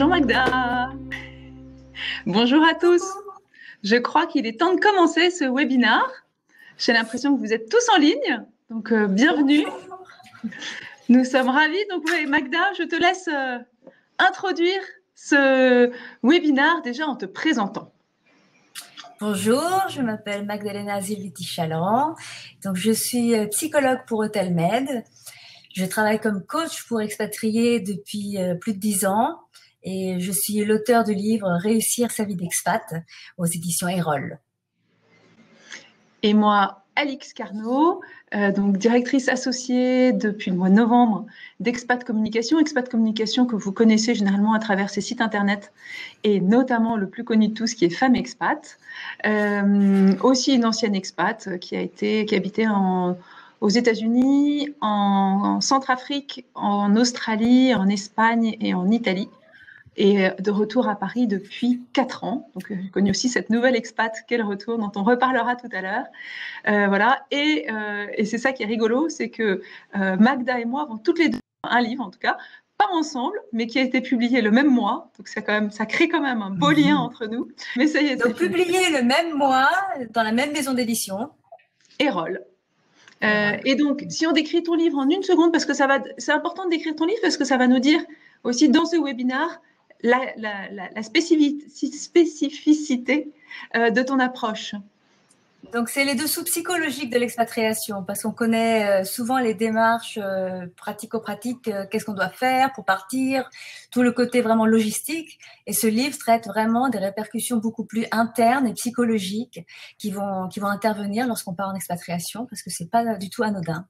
Bonjour Magda. Bonjour à tous. Je crois qu'il est temps de commencer ce webinaire. J'ai l'impression que vous êtes tous en ligne, donc bienvenue. Nous sommes ravis. Donc Magda, je te laisse introduire ce webinaire déjà en te présentant. Bonjour, je m'appelle Magdalena Zilviti-Chaland. Donc, je suis psychologue pour Hôtel-Med. Je travaille comme coach pour expatriés depuis plus de 10 ans et je suis l'auteur du livre Réussir sa vie d'expat aux éditions Erol. Et moi, Alix Carnot, donc directrice associée depuis le mois de novembre d'Expat Communication. Expat Communication que vous connaissez généralement à travers ses sites internet et notamment le plus connu de tous qui est Femme Expat. Aussi une ancienne expat qui habitait aux États-Unis, en Centrafrique, en Australie, en Espagne et en Italie. Et de retour à Paris depuis 4 ans. Donc, je connais aussi cette nouvelle expat qu'est le retour, dont on reparlera tout à l'heure. Voilà. Et c'est ça qui est rigolo, c'est que Magda et moi avons toutes les deux un livre, en tout cas, pas ensemble, mais qui a été publié le même mois. Donc, ça crée quand même un beau lien entre nous. Mais ça y est. Donc, publié le même mois, dans la même maison d'édition. Erol. Et donc, si on décrit ton livre en une seconde, parce que c'est important de décrire ton livre, parce que ça va nous dire aussi dans ce webinaire la spécificité de ton approche. Donc, c'est les dessous psychologiques de l'expatriation, parce qu'on connaît souvent les démarches pratico-pratiques, qu'est-ce qu'on doit faire pour partir, tout le côté vraiment logistique. Et ce livre traite vraiment des répercussions beaucoup plus internes et psychologiques qui vont intervenir lorsqu'on part en expatriation, parce que c'est pas du tout anodin.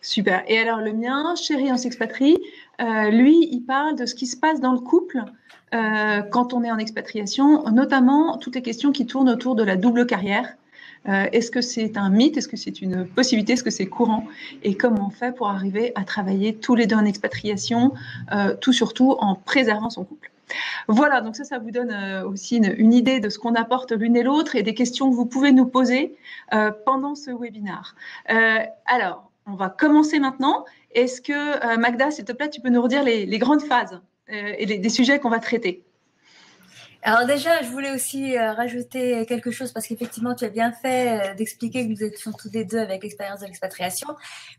Super. Et alors le mien, Chérie, on s'expatrie, lui, il parle de ce qui se passe dans le couple quand on est en expatriation, notamment toutes les questions qui tournent autour de la double carrière. Est-ce que c'est un mythe? Est-ce que c'est une possibilité? Est-ce que c'est courant? Et comment on fait pour arriver à travailler tous les deux en expatriation, tout surtout en préservant son couple? Voilà, donc ça vous donne aussi une idée de ce qu'on apporte l'une et l'autre et des questions que vous pouvez nous poser pendant ce webinaire. Alors, on va commencer maintenant. Est-ce que, Magda, s'il te plaît, tu peux nous redire les grandes phases et des sujets qu'on va traiter? Alors déjà, je voulais aussi rajouter quelque chose parce qu'effectivement, tu as bien fait d'expliquer que nous étions tous les deux avec l'expérience de l'expatriation.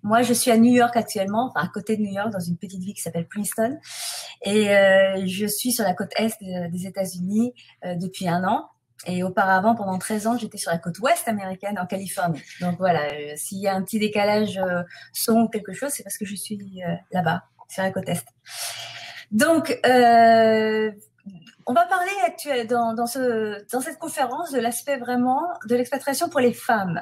Moi, je suis à New York actuellement, enfin à côté de New York, dans une petite ville qui s'appelle Princeton. Et je suis sur la côte est des États-Unis depuis 1 an. Et auparavant, pendant 13 ans, j'étais sur la côte ouest américaine, en Californie. Donc voilà, s'il y a un petit décalage son ou quelque chose, c'est parce que je suis là-bas, sur la côte est. Donc, on va parler dans cette conférence de l'aspect vraiment de l'expatriation pour les femmes.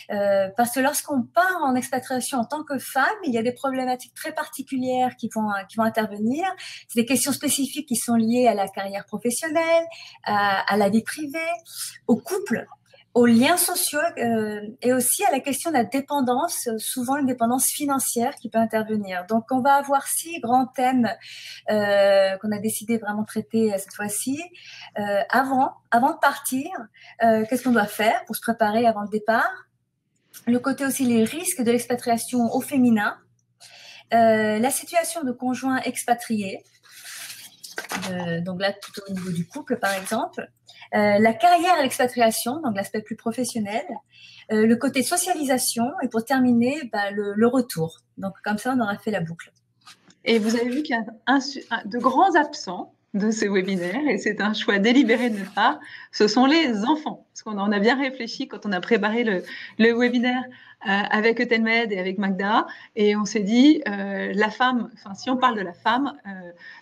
Parce que lorsqu'on part en expatriation en tant que femme, il y a des problématiques très particulières qui vont intervenir. C'est des questions spécifiques qui sont liées à la carrière professionnelle, à la vie privée, au couple, aux liens sociaux et aussi à la question de la dépendance, souvent une dépendance financière qui peut intervenir. Donc, on va avoir 6 grands thèmes qu'on a décidé vraiment de traiter cette fois-ci. Avant de partir, qu'est-ce qu'on doit faire pour se préparer avant le départ? Le côté aussi les risques de l'expatriation au féminin, la situation de conjoint expatrié, donc là tout au niveau du couple par exemple, la carrière à l'expatriation, donc l'aspect plus professionnel, le côté socialisation et pour terminer le retour. Donc comme ça on aura fait la boucle. Et vous avez vu qu'il y a de grands absents de ce webinaire et c'est un choix délibéré de notre part, ce sont les enfants. Parce qu'on en a bien réfléchi quand on a préparé le webinaire avec Hôtel-Med et avec Magda et on s'est dit la femme, enfin si on parle de la femme,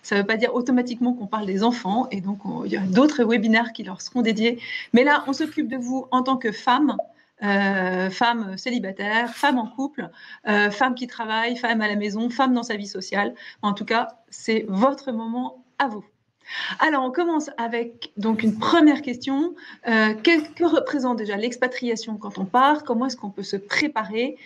ça ne veut pas dire automatiquement qu'on parle des enfants et donc il y a d'autres webinaires qui leur seront dédiés. Mais là, on s'occupe de vous en tant que femme. Femme célibataire, femme en couple, femme qui travaille, femme à la maison, femme dans sa vie sociale. En tout cas, c'est votre moment à vous. Alors, on commence avec donc une première question. Que représente déjà l'expatriation quand on part? Comment est-ce qu'on peut se préparer?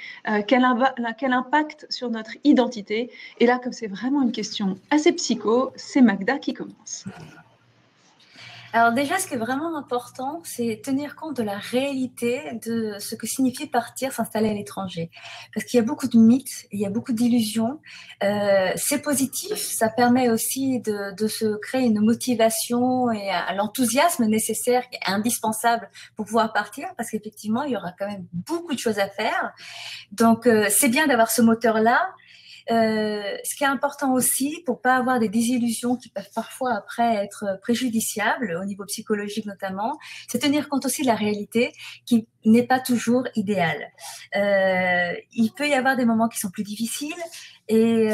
Quel impact sur notre identité? Et là, comme c'est vraiment une question assez psycho, c'est Magda qui commence. Alors déjà, ce qui est vraiment important, c'est tenir compte de la réalité de ce que signifie partir, s'installer à l'étranger. Parce qu'il y a beaucoup de mythes, il y a beaucoup d'illusions. C'est positif, ça permet aussi de se créer une motivation et l'enthousiasme nécessaire, qui est indispensable pour pouvoir partir, parce qu'effectivement, il y aura quand même beaucoup de choses à faire. Donc, c'est bien d'avoir ce moteur-là. Ce qui est important aussi, pour pas avoir des désillusions qui peuvent parfois après être préjudiciables, au niveau psychologique notamment, c'est tenir compte aussi de la réalité qui n'est pas toujours idéale. Il peut y avoir des moments qui sont plus difficiles et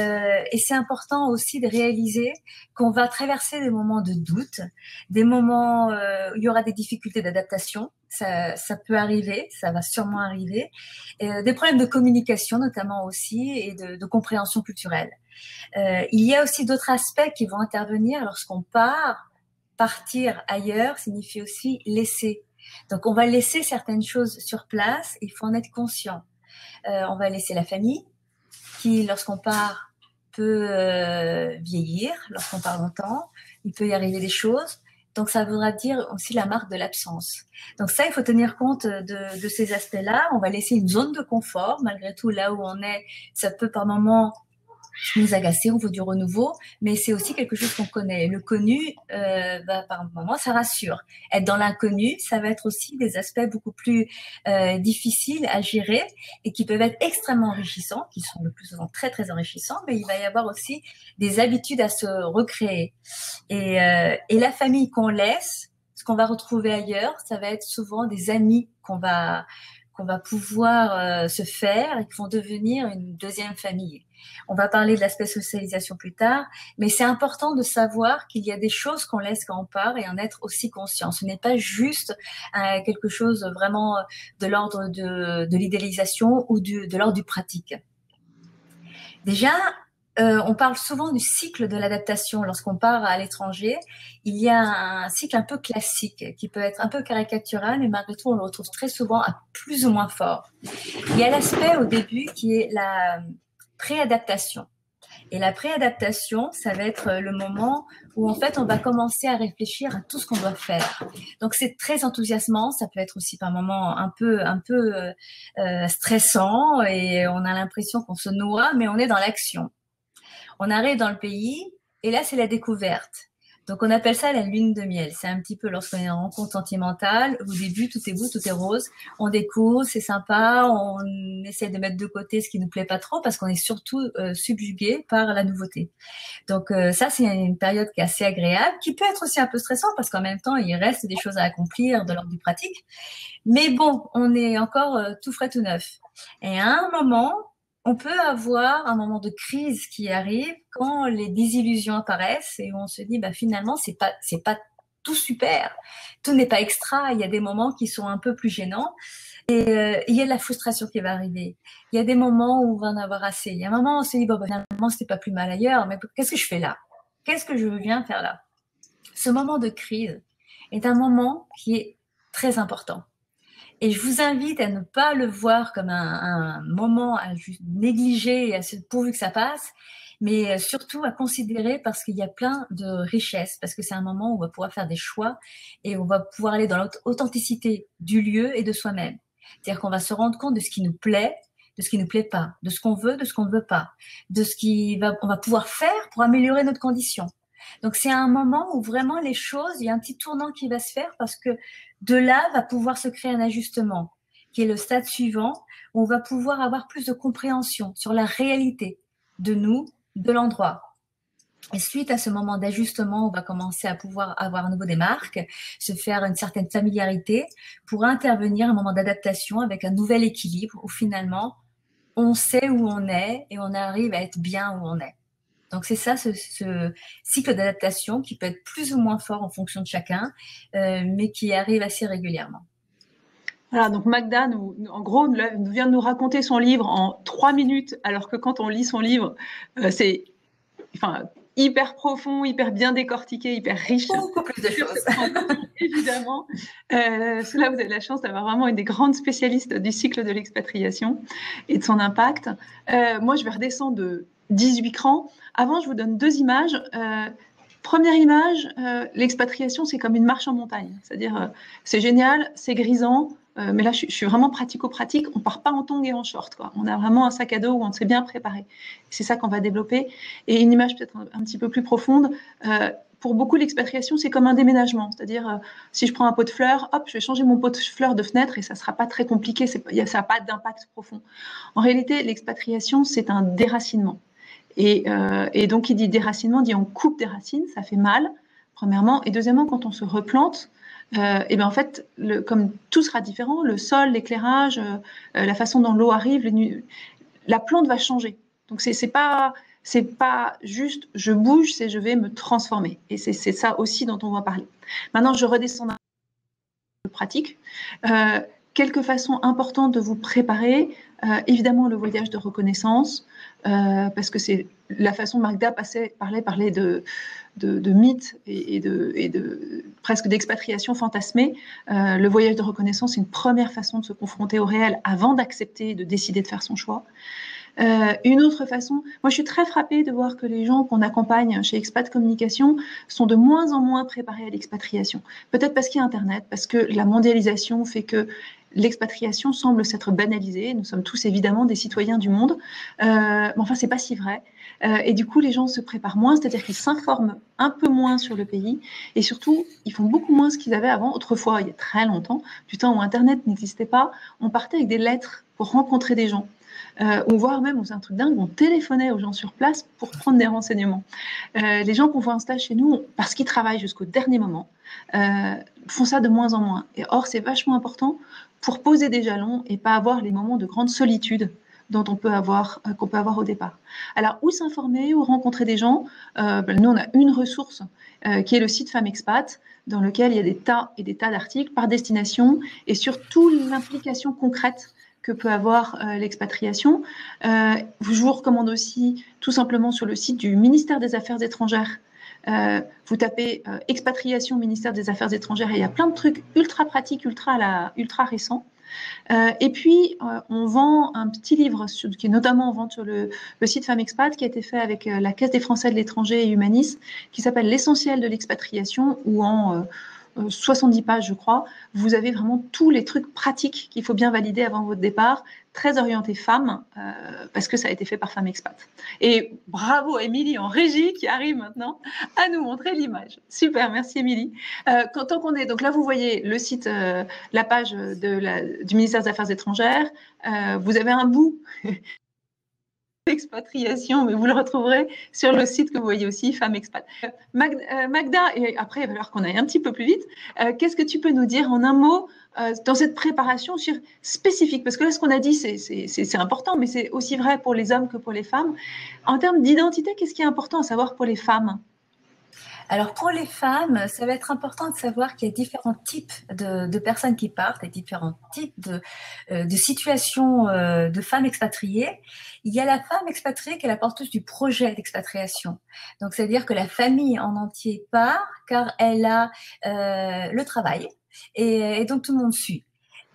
c'est important aussi de réaliser qu'on va traverser des moments de doute, des moments où il y aura des difficultés d'adaptation. Ça peut arriver, ça va sûrement arriver. Des problèmes de communication notamment aussi et de compréhension culturelle. Il y a aussi d'autres aspects qui vont intervenir lorsqu'on part. Partir ailleurs signifie aussi laisser. Donc on va laisser certaines choses sur place, il faut en être conscient. On va laisser la famille qui, lorsqu'on part, peut vieillir, lorsqu'on part longtemps, il peut y arriver des choses. Donc, ça voudra dire aussi la marque de l'absence. Donc ça, il faut tenir compte de ces aspects-là. On va laisser une zone de confort. Malgré tout, là où on est, ça peut par moments nous agacer, on veut du renouveau, mais c'est aussi quelque chose qu'on connaît. Le connu, par moments, ça rassure. Être dans l'inconnu, ça va être aussi des aspects beaucoup plus difficiles à gérer et qui peuvent être extrêmement enrichissants, qui sont le plus souvent très, très enrichissants, mais il va y avoir aussi des habitudes à se recréer. Et la famille qu'on laisse, ce qu'on va retrouver ailleurs, ça va être souvent des amis qu'on va pouvoir se faire et qui vont devenir une deuxième famille. On va parler de l'aspect socialisation plus tard, mais c'est important de savoir qu'il y a des choses qu'on laisse quand on part et en être aussi conscient. Ce n'est pas juste quelque chose vraiment de l'ordre de l'idéalisation ou de l'ordre du pratique. Déjà, on parle souvent du cycle de l'adaptation lorsqu'on part à l'étranger. Il y a un cycle un peu classique qui peut être un peu caricatural, mais malgré tout, on le retrouve très souvent à plus ou moins fort. Il y a l'aspect au début qui est la préadaptation. Et la préadaptation, ça va être le moment où en fait on va commencer à réfléchir à tout ce qu'on doit faire. Donc c'est très enthousiasmant, ça peut être aussi par moments un peu stressant et on a l'impression qu'on se noie, mais on est dans l'action. On arrive dans le pays et là, c'est la découverte. Donc, on appelle ça la lune de miel. C'est un petit peu lorsqu'on est en rencontre sentimentale. Au début, tout est beau, tout est rose. On découvre, c'est sympa. On essaie de mettre de côté ce qui nous plaît pas trop parce qu'on est surtout subjugué par la nouveauté. Donc, ça, c'est une période qui est assez agréable, qui peut être aussi un peu stressante parce qu'en même temps, il reste des choses à accomplir de l'ordre du pratique. Mais bon, on est encore tout frais, tout neuf. Et à un moment, on peut avoir un moment de crise qui arrive quand les désillusions apparaissent et on se dit, bah, finalement, c'est pas tout super. Tout n'est pas extra. Il y a des moments qui sont un peu plus gênants et il y a de la frustration qui va arriver. Il y a des moments où on va en avoir assez. Il y a un moment où on se dit, bon, bah, finalement, c'était pas plus mal ailleurs, mais qu'est-ce que je fais là? Qu'est-ce que je viens faire là? Ce moment de crise est un moment qui est très important. Et je vous invite à ne pas le voir comme un moment à juste négliger et à se pourvu que ça passe, mais surtout à considérer parce qu'il y a plein de richesses, parce que c'est un moment où on va pouvoir faire des choix et on va pouvoir aller dans l'authenticité du lieu et de soi-même. C'est-à-dire qu'on va se rendre compte de ce qui nous plaît, de ce qui nous plaît pas, de ce qu'on veut, de ce qu'on ne veut pas, de ce on va pouvoir faire pour améliorer notre condition. Donc, c'est un moment où vraiment les choses, il y a un petit tournant qui va se faire parce que de là va pouvoir se créer un ajustement qui est le stade suivant où on va pouvoir avoir plus de compréhension sur la réalité de nous, de l'endroit. Et suite à ce moment d'ajustement, on va commencer à pouvoir avoir à nouveau des marques, se faire une certaine familiarité pour intervenir un moment d'adaptation avec un nouvel équilibre où finalement, on sait où on est et on arrive à être bien où on est. Donc, c'est ça, ce cycle d'adaptation qui peut être plus ou moins fort en fonction de chacun, mais qui arrive assez régulièrement. Voilà, donc Magda, en gros, vient de nous raconter son livre en 3 minutes, alors que quand on lit son livre, c'est hyper profond, hyper bien décortiqué, hyper riche. Beaucoup plus de choses. Évidemment. Là, vous avez la chance d'avoir vraiment une des grandes spécialistes du cycle de l'expatriation et de son impact. Moi, je vais redescendre de 18 crans. Avant, je vous donne 2 images. première image, l'expatriation, c'est comme une marche en montagne. C'est-à-dire, c'est génial, c'est grisant, mais là, je suis vraiment pratico-pratique. On part pas en tongs et en short, quoi. On a vraiment un sac à dos où on s'est bien préparé. C'est ça qu'on va développer. Et une image peut-être un petit peu plus profonde. Pour beaucoup, l'expatriation, c'est comme un déménagement. C'est-à-dire, si je prends un pot de fleurs, hop, je vais changer mon pot de fleurs de fenêtre et ça sera pas très compliqué. Ça n'a pas d'impact profond. En réalité, l'expatriation, c'est un déracinement. Et donc, qui dit déracinement, dit on coupe des racines, ça fait mal, premièrement. Et deuxièmement, quand on se replante, et ben en fait, comme tout sera différent, le sol, l'éclairage, la façon dont l'eau arrive, la plante va changer. Donc, c'est pas juste je bouge, c'est je vais me transformer. Et c'est ça aussi dont on va parler. Maintenant, je redescends dans la pratique. Quelques façons importantes de vous préparer. Évidemment, le voyage de reconnaissance, parce que c'est la façon Magda parlait de mythes et de presque d'expatriation fantasmée. Le voyage de reconnaissance, c'est une première façon de se confronter au réel avant d'accepter et de décider de faire son choix. Une autre façon, moi je suis très frappée de voir que les gens qu'on accompagne chez Expat Communication sont de moins en moins préparés à l'expatriation. Peut-être parce qu'il y a Internet, parce que la mondialisation fait que l'expatriation semble s'être banalisée. Nous sommes tous évidemment des citoyens du monde, mais enfin c'est pas si vrai. Et du coup les gens se préparent moins, c'est-à-dire qu'ils s'informent un peu moins sur le pays et surtout ils font beaucoup moins ce qu'ils avaient avant. Autrefois, il y a très longtemps, du temps où Internet n'existait pas, on partait avec des lettres pour rencontrer des gens. Voire même, c'est un truc dingue, on téléphonait aux gens sur place pour prendre des renseignements. Les gens qu'on voit en stage chez nous, parce qu'ils travaillent jusqu'au dernier moment, font ça de moins en moins. Et or, c'est vachement important pour poser des jalons et pas avoir les moments de grande solitude qu'on peut avoir au départ. Alors, où s'informer, où rencontrer des gens, nous, on a une ressource qui est le site Femmes Expat, dans lequel il y a des tas et des tas d'articles par destination et surtout l'implication concrète que peut avoir l'expatriation. Je vous recommande aussi tout simplement sur le site du ministère des Affaires étrangères. Vous tapez expatriation ministère des Affaires étrangères et il y a plein de trucs ultra pratiques, ultra récents. Et puis, on vend un petit livre qui est notamment en vente sur le site Femmes Expat, qui a été fait avec la Caisse des Français de l'étranger et Humanis, qui s'appelle L'essentiel de l'expatriation, où en 70 pages, je crois, vous avez vraiment tous les trucs pratiques qu'il faut bien valider avant votre départ, très orienté femmes, parce que ça a été fait par Femmes Expat. Et bravo à Émilie en régie qui arrive maintenant à nous montrer l'image. Super, merci Émilie. Tant qu'on est, donc là vous voyez le site, la page du ministère des Affaires étrangères. Vous avez un bout expatriation, mais vous le retrouverez sur le site que vous voyez aussi, Femmes Expat. Magda, et après il va falloir qu'on aille un petit peu plus vite, qu'est-ce que tu peux nous dire en un mot dans cette préparation spécifique? Parce que là, ce qu'on a dit, c'est important, mais c'est aussi vrai pour les hommes que pour les femmes. En termes d'identité, qu'est-ce qui est important à savoir pour les femmes? Alors pour les femmes, ça va être important de savoir qu'il y a différents types de personnes qui partent et différents types de situations de femmes expatriées. Il y a la femme expatriée qui est la porteuse du projet d'expatriation. Donc c'est-à-dire que la famille en entier part car elle a le travail et donc tout le monde suit.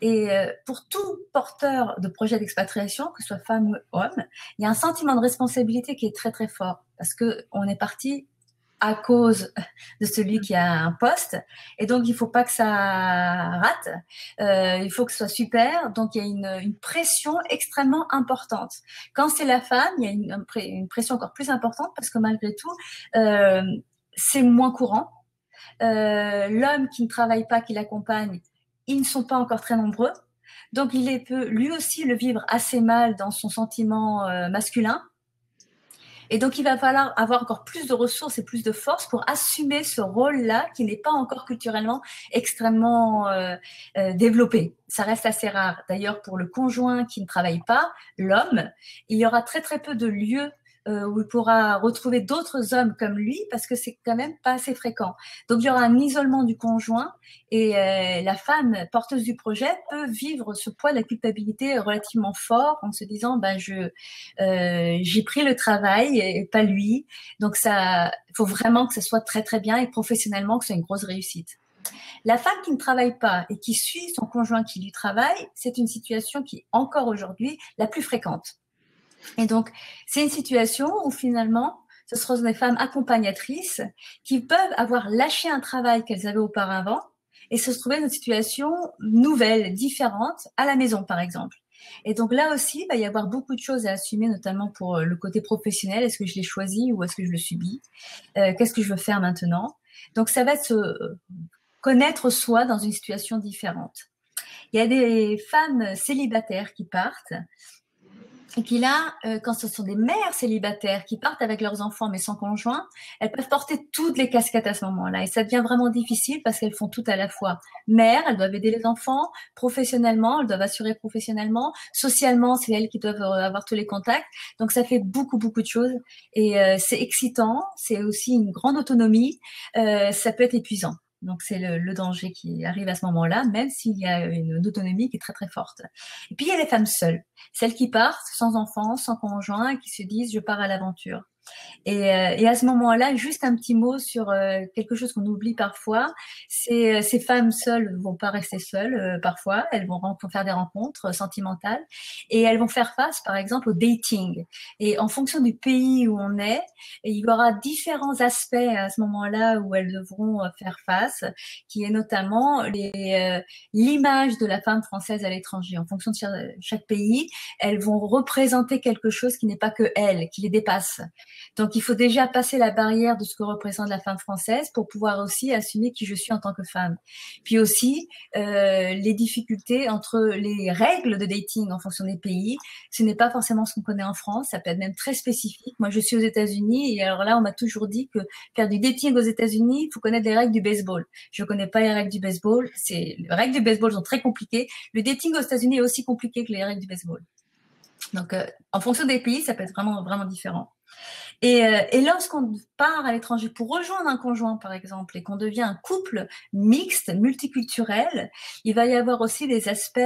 Et pour tout porteur de projet d'expatriation, que ce soit femme ou homme, il y a un sentiment de responsabilité qui est très très fort parce que on est parti à cause de celui qui a un poste. Et donc, il ne faut pas que ça rate. Il faut que ce soit super. Donc, il y a une pression extrêmement importante. Quand c'est la femme, il y a une pression encore plus importante parce que malgré tout, c'est moins courant. L'homme qui ne travaille pas, qui l'accompagne, ils ne sont pas encore très nombreux. Donc, il peut lui aussi le vivre assez mal dans son sentiment masculin. Et donc, il va falloir avoir encore plus de ressources et plus de force pour assumer ce rôle-là qui n'est pas encore culturellement extrêmement développé. Ça reste assez rare. D'ailleurs, pour le conjoint qui ne travaille pas, l'homme, il y aura très, très peu de lieux où il pourra retrouver d'autres hommes comme lui parce que c'est quand même pas assez fréquent. Donc, il y aura un isolement du conjoint et la femme porteuse du projet peut vivre ce poids de la culpabilité relativement fort en se disant j'ai pris le travail et pas lui. Donc, il faut vraiment que ce soit très, très bien et professionnellement que ce soit une grosse réussite. La femme qui ne travaille pas et qui suit son conjoint qui lui travaille, c'est une situation qui est encore aujourd'hui la plus fréquente. Et donc, c'est une situation où finalement, ce seront des femmes accompagnatrices qui peuvent avoir lâché un travail qu'elles avaient auparavant et se trouver dans une situation nouvelle, différente, à la maison, par exemple. Et donc là aussi, il va y avoir beaucoup de choses à assumer, notamment pour le côté professionnel. Est-ce que je l'ai choisi ou est-ce que je le subis? Qu'est-ce que je veux faire maintenant? Donc ça va être se connaître soi dans une situation différente. Il y a des femmes célibataires qui partent et qui là, quand ce sont des mères célibataires qui partent avec leurs enfants mais sans conjoint, elles peuvent porter toutes les casquettes à ce moment-là. Et ça devient vraiment difficile parce qu'elles font tout à la fois. Mères, elles doivent aider les enfants, professionnellement, elles doivent assurer professionnellement, socialement, c'est elles qui doivent avoir tous les contacts. Donc ça fait beaucoup, beaucoup de choses. Et c'est excitant, c'est aussi une grande autonomie, ça peut être épuisant. Donc, c'est le danger qui arrive à ce moment-là, même s'il y a une autonomie qui est très, très forte. Et puis, il y a les femmes seules, celles qui partent sans enfants, sans conjoint, et qui se disent « je pars à l'aventure ». Et à ce moment-là, juste un petit mot sur quelque chose qu'on oublie parfois, c'est ces femmes seules vont pas rester seules parfois, elles vont faire des rencontres sentimentales et elles vont faire face, par exemple, au dating. Et en fonction du pays où on est, il y aura différents aspects à ce moment-là où elles devront faire face, qui est notamment l'image de la femme française à l'étranger. En fonction de chaque pays, elles vont représenter quelque chose qui n'est pas que elles, qui les dépasse. Donc, il faut déjà passer la barrière de ce que représente la femme française pour pouvoir aussi assumer qui je suis en tant que femme. Puis aussi, les difficultés entre les règles de dating en fonction des pays. Ce n'est pas forcément ce qu'on connaît en France, ça peut être même très spécifique. Moi, je suis aux États-Unis et alors là, on m'a toujours dit que faire du dating aux États-Unis, il faut connaître les règles du baseball. Je ne connais pas les règles du baseball. Les règles du baseball sont très compliquées. Le dating aux États-Unis est aussi compliqué que les règles du baseball. Donc, en fonction des pays, ça peut être vraiment, vraiment différent. Et lorsqu'on part à l'étranger pour rejoindre un conjoint, par exemple, et qu'on devient un couple mixte, multiculturel, il va y avoir aussi des aspects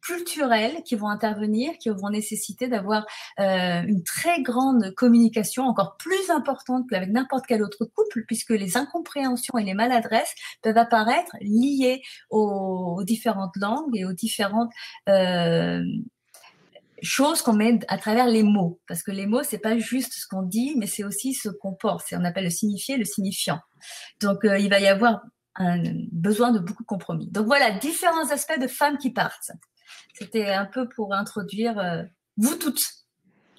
culturels qui vont intervenir, qui vont nécessiter d'avoir une très grande communication, encore plus importante qu'avec n'importe quel autre couple, puisque les incompréhensions et les maladresses peuvent apparaître liées aux différentes langues et aux différentes choses qu'on met à travers les mots, parce que les mots, c'est pas juste ce qu'on dit, mais c'est aussi ce qu'on porte. On appelle le signifié, le signifiant. Donc, il va y avoir un besoin de beaucoup de compromis. Donc voilà, différents aspects de femmes qui partent. C'était un peu pour introduire vous toutes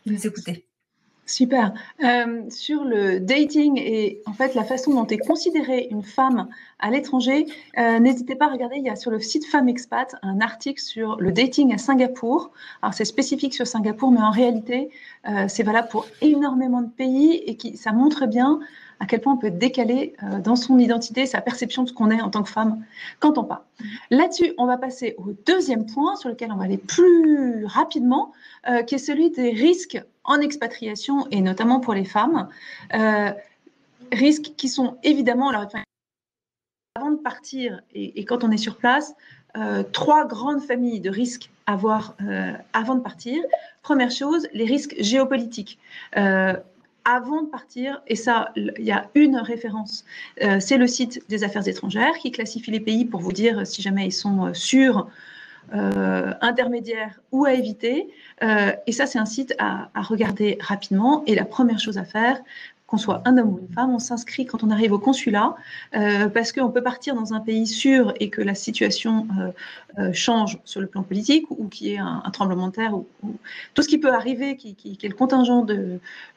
qui nous écoutez. Super. Sur le dating et en fait la façon dont est considérée une femme à l'étranger, n'hésitez pas à regarder, il y a sur le site Femme Expat un article sur le dating à Singapour. Alors c'est spécifique sur Singapour, mais en réalité c'est valable pour énormément de pays et ça montre bien à quel point on peut décaler dans son identité, sa perception de ce qu'on est en tant que femme quand on part. Là-dessus, on va passer au deuxième point sur lequel on va aller plus rapidement, qui est celui des risques en expatriation et notamment pour les femmes. Risques qui sont évidemment, alors, avant de partir et quand on est sur place, trois grandes familles de risques à voir avant de partir. Première chose, les risques géopolitiques. Avant de partir, et ça, il y a une référence, c'est le site des Affaires étrangères qui classifie les pays pour vous dire si jamais ils sont sûrs, intermédiaires ou à éviter. Et ça, c'est un site à regarder rapidement. Et la première chose à faire, qu'on soit un homme ou une femme, on s'inscrit quand on arrive au consulat, parce qu'on peut partir dans un pays sûr et que la situation change sur le plan politique ou qu'il y ait un tremblement de terre ou tout ce qui peut arriver, qui est le contingent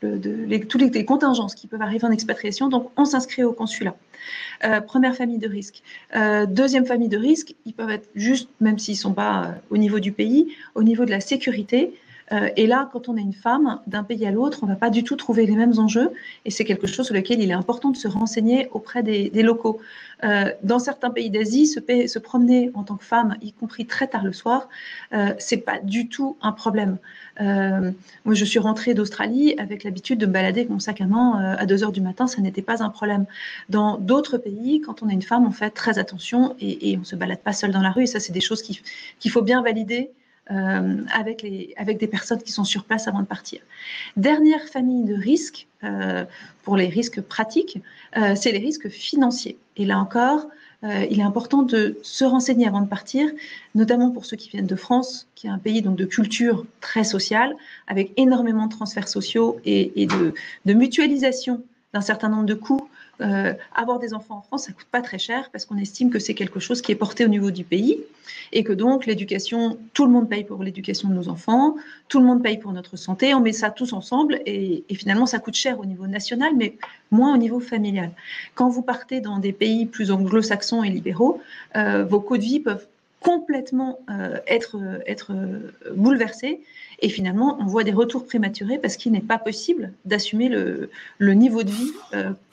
toutes les contingences qui peuvent arriver en expatriation. Donc, on s'inscrit au consulat. Première famille de risque. Deuxième famille de risque, ils peuvent être juste, même s'ils ne sont pas au niveau du pays, au niveau de la sécurité. Et là, quand on est une femme d'un pays à l'autre, on ne va pas du tout trouver les mêmes enjeux. Et c'est quelque chose sur lequel il est important de se renseigner auprès des locaux. Dans certains pays d'Asie, se promener en tant que femme, y compris très tard le soir, c'est pas du tout un problème. Moi, je suis rentrée d'Australie avec l'habitude de me balader avec mon sac à main à 2 heures du matin, ça n'était pas un problème. Dans d'autres pays, quand on est une femme, on fait très attention et on ne se balade pas seule dans la rue. Et ça, c'est des choses qu'il faut bien valider avec des personnes qui sont sur place avant de partir. Dernière famille de risques, pour les risques pratiques, c'est les risques financiers. Et là encore, il est important de se renseigner avant de partir, notamment pour ceux qui viennent de France, qui est un pays donc de culture très sociale, avec énormément de transferts sociaux et de mutualisation d'un certain nombre de coûts. Avoir des enfants en France, ça coûte pas très cher parce qu'on estime que c'est quelque chose qui est porté au niveau du pays et que donc l'éducation, tout le monde paye pour l'éducation de nos enfants, tout le monde paye pour notre santé, on met ça tous ensemble et finalement ça coûte cher au niveau national, mais moins au niveau familial. Quand vous partez dans des pays plus anglo-saxons et libéraux, vos coûts de vie peuvent complètement être bouleversés et finalement on voit des retours prématurés parce qu'il n'est pas possible d'assumer le niveau de vie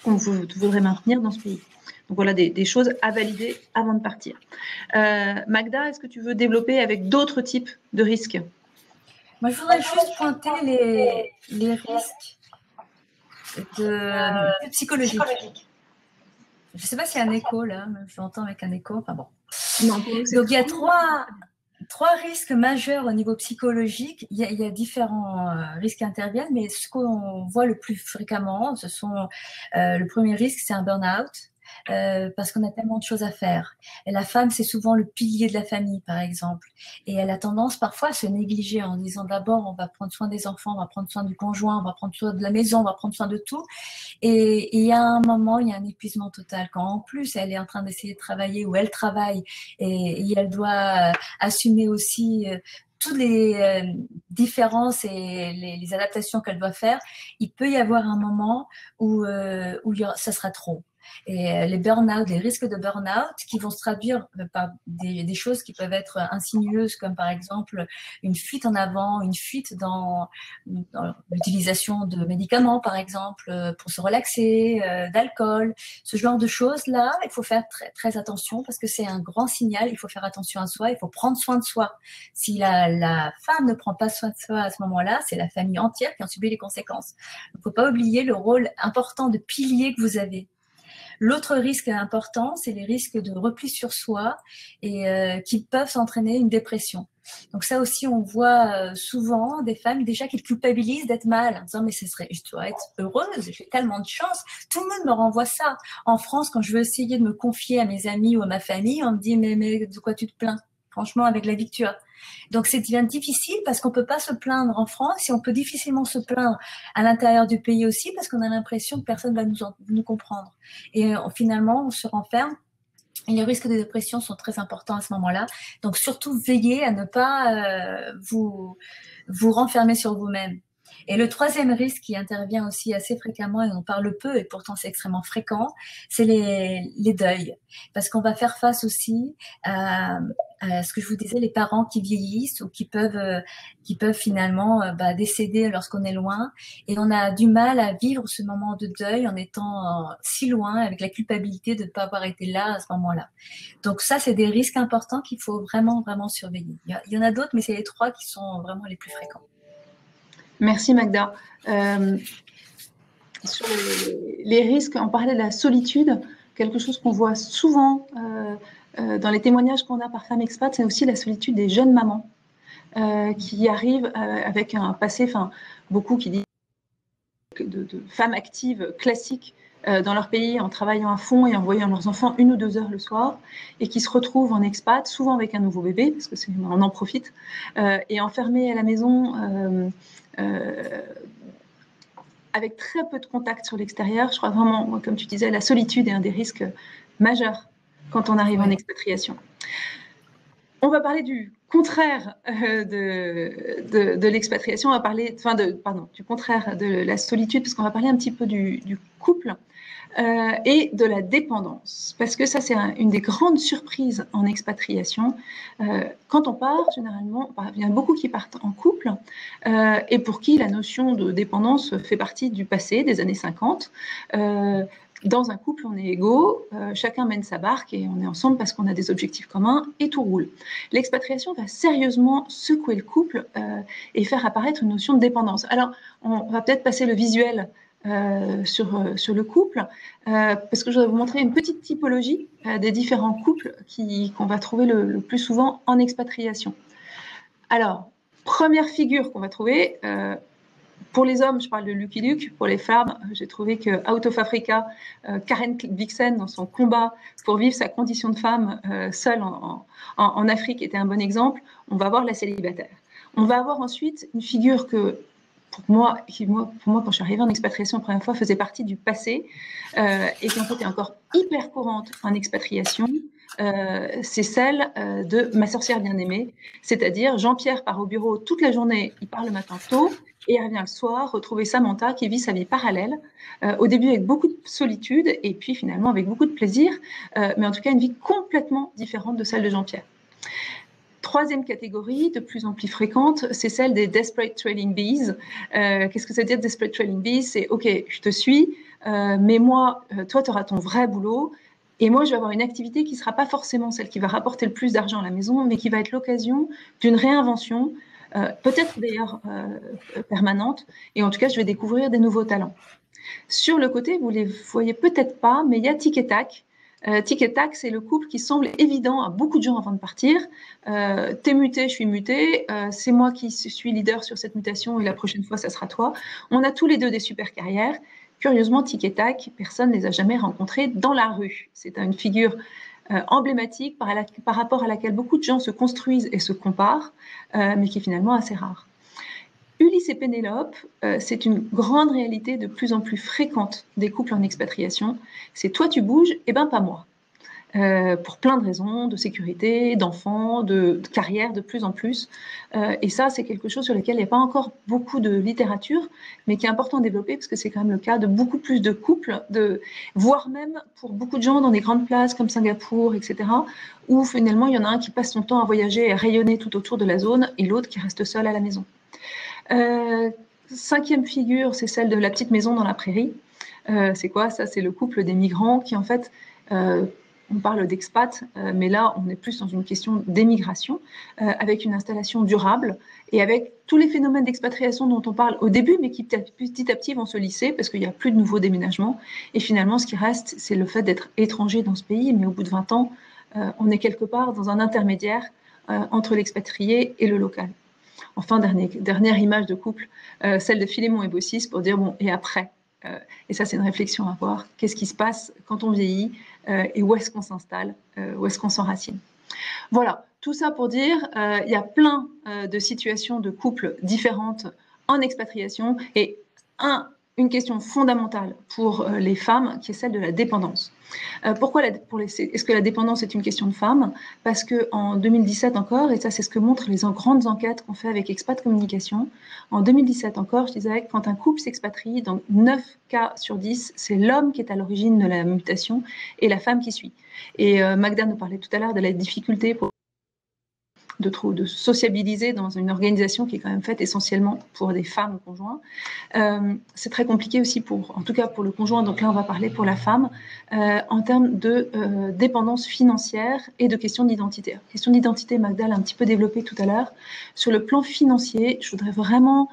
qu'on voudrait maintenir dans ce pays. Donc voilà des choses à valider avant de partir. Magda, est-ce que tu veux développer avec d'autres types de risques? Moi, je voudrais juste pointer les risques psychologiques. Je ne sais pas s'il y a un écho là, je l'entends avec un écho. Enfin bon. Non, donc il y a trois risques majeurs au niveau psychologique. Il y a différents risques qui interviennent, mais ce qu'on voit le plus fréquemment, ce sont le premier risque, c'est un burn-out. Parce qu'on a tellement de choses à faire. Et la femme, c'est souvent le pilier de la famille, par exemple. Et elle a tendance parfois à se négliger en disant d'abord, on va prendre soin des enfants, on va prendre soin du conjoint, on va prendre soin de la maison, on va prendre soin de tout. Et il y a un moment, il y a un épuisement total. Quand en plus, elle est en train d'essayer de travailler ou elle travaille et elle doit assumer aussi toutes les différences et les adaptations qu'elle doit faire, il peut y avoir un moment où ça sera trop. Et les burn-out, les risques de burn-out qui vont se traduire par des choses qui peuvent être insinueuses, comme par exemple une fuite en avant, une fuite dans l'utilisation de médicaments, par exemple, pour se relaxer, d'alcool, ce genre de choses-là, il faut faire très, très attention parce que c'est un grand signal, il faut faire attention à soi, il faut prendre soin de soi. Si la femme ne prend pas soin de soi à ce moment-là, c'est la famille entière qui en subit les conséquences. Il ne faut pas oublier le rôle important de pilier que vous avez. L'autre risque important, c'est les risques de repli sur soi et qui peuvent entraîner une dépression. Donc ça aussi, on voit souvent des femmes déjà qui culpabilisent d'être mal, en disant mais je dois être heureuse, j'ai tellement de chance. Tout le monde me renvoie ça. En France, quand je veux essayer de me confier à mes amis ou à ma famille, on me dit mais de quoi tu te plains? Franchement, avec la vie que tu as. Donc, c'est devient difficile parce qu'on peut pas se plaindre en France et on peut difficilement se plaindre à l'intérieur du pays aussi parce qu'on a l'impression que personne va nous comprendre. Et finalement, on se renferme. Et les risques de dépression sont très importants à ce moment-là. Donc, surtout, veillez à ne pas vous renfermer sur vous-même. Et le troisième risque qui intervient aussi assez fréquemment, et on parle peu, et pourtant c'est extrêmement fréquent, c'est les deuils. Parce qu'on va faire face aussi à ce que je vous disais, les parents qui vieillissent ou qui peuvent finalement décéder lorsqu'on est loin. Et on a du mal à vivre ce moment de deuil en étant si loin, avec la culpabilité de ne pas avoir été là à ce moment-là. Donc ça, c'est des risques importants qu'il faut vraiment, vraiment surveiller. Il y en a d'autres, mais c'est les trois qui sont vraiment les plus fréquents. Merci Magda. Sur les risques, on parlait de la solitude, quelque chose qu'on voit souvent dans les témoignages qu'on a par femmes expats, c'est aussi la solitude des jeunes mamans qui arrivent avec un passé, beaucoup qui disent de femmes actives classiques dans leur pays en travaillant à fond et en voyant leurs enfants 1 ou 2 heures le soir et qui se retrouvent en expat, souvent avec un nouveau bébé, parce qu'on en profite, et enfermées à la maison avec très peu de contact sur l'extérieur. Je crois vraiment, comme tu disais, la solitude est un des risques majeurs quand on arrive en expatriation. On va parler du contraire de l'expatriation, on va parler, du contraire de la solitude, parce qu'on va parler un petit peu du couple et de la dépendance. Parce que ça, c'est une des grandes surprises en expatriation. Quand on part, généralement, il y en a beaucoup qui partent en couple et pour qui la notion de dépendance fait partie du passé, des années 50. Dans un couple, on est égaux, chacun mène sa barque et on est ensemble parce qu'on a des objectifs communs et tout roule. L'expatriation va sérieusement secouer le couple et faire apparaître une notion de dépendance. Alors, on va peut-être passer le visuel sur le couple, parce que je voudrais vous montrer une petite typologie des différents couples qu'on va trouver le plus souvent en expatriation. Alors, première figure qu'on va trouver, Pour les hommes, je parle de Lucky Luke. Pour les femmes, j'ai trouvé que Out of Africa, Karen Blixen, dans son combat pour vivre sa condition de femme seule en Afrique, était un bon exemple. On va voir la célibataire. On va avoir ensuite une figure que, pour moi, quand je suis arrivée en expatriation la première fois, faisait partie du passé et qui en fait est encore hyper courante en expatriation. C'est celle de ma sorcière bien-aimée, c'est-à-dire Jean-Pierre part au bureau toute la journée, il part le matin tôt et il revient le soir retrouver Samantha qui vit sa vie parallèle, au début avec beaucoup de solitude et puis finalement avec beaucoup de plaisir, mais en tout cas une vie complètement différente de celle de Jean-Pierre. Troisième catégorie, de plus en plus fréquente, c'est celle des Desperate Trading Bees. Qu'est-ce que ça veut dire Desperate Trading Bees? C'est OK, je te suis, mais moi, toi, tu auras ton vrai boulot. Et moi, je vais avoir une activité qui ne sera pas forcément celle qui va rapporter le plus d'argent à la maison, mais qui va être l'occasion d'une réinvention, peut-être d'ailleurs permanente. Et en tout cas, je vais découvrir des nouveaux talents. Sur le côté, vous ne les voyez peut-être pas, mais il y a Tic et Tac. Tic et Tac, c'est le couple qui semble évident à beaucoup de gens avant de partir. T'es muté, je suis muté. C'est moi qui suis leader sur cette mutation et la prochaine fois, ça sera toi. On a tous les deux des super carrières. Curieusement, Tic et Tac, personne ne les a jamais rencontrés dans la rue. C'est une figure emblématique par rapport à laquelle beaucoup de gens se construisent et se comparent, mais qui est finalement assez rare. Ulysse et Pénélope, c'est une grande réalité de plus en plus fréquente des couples en expatriation. C'est toi tu bouges, et ben pas moi. Pour plein de raisons, de sécurité, d'enfants, de carrière de plus en plus. Et ça, c'est quelque chose sur lequel il n'y a pas encore beaucoup de littérature, mais qui est important de développer parce que c'est quand même le cas de beaucoup plus de couples, voire même pour beaucoup de gens dans des grandes places comme Singapour, etc., où finalement il y en a un qui passe son temps à voyager et à rayonner tout autour de la zone et l'autre qui reste seul à la maison. Cinquième figure, c'est celle de la petite maison dans la prairie. C'est quoi ça? C'est le couple des migrants qui en fait, on parle d'expat, mais là on est plus dans une question d'émigration, avec une installation durable et avec tous les phénomènes d'expatriation dont on parle au début, mais qui petit à petit vont se lisser parce qu'il n'y a plus de nouveaux déménagements. Et finalement, ce qui reste, c'est le fait d'être étranger dans ce pays, mais au bout de 20 ans, on est quelque part dans un intermédiaire entre l'expatrié et le local. Enfin, dernière image de couple, celle de Philémon et Baucis pour dire bon, et après et ça, c'est une réflexion à avoir. Qu'est-ce qui se passe quand on vieillit et où est-ce qu'on s'installe, où est-ce qu'on s'enracine? Voilà, tout ça pour dire, il y a plein de situations de couples différentes en expatriation et une question fondamentale pour les femmes qui est celle de la dépendance. Pourquoi est-ce que la dépendance est une question de femmes? Parce qu'en 2017 encore, et ça c'est ce que montrent les grandes enquêtes qu'on fait avec Expat Communication, en 2017 encore, je disais que quand un couple s'expatrie, dans 9 cas sur 10, c'est l'homme qui est à l'origine de la mutation et la femme qui suit. Et Magda nous parlait tout à l'heure de la difficulté de sociabiliser dans une organisation qui est quand même faite essentiellement pour des femmes conjoints. C'est très compliqué aussi en tout cas pour le conjoint, donc là on va parler pour la femme, en termes de dépendance financière et de questions d'identité. Question d'identité, Magda l'a un petit peu développé tout à l'heure. Sur le plan financier, je voudrais vraiment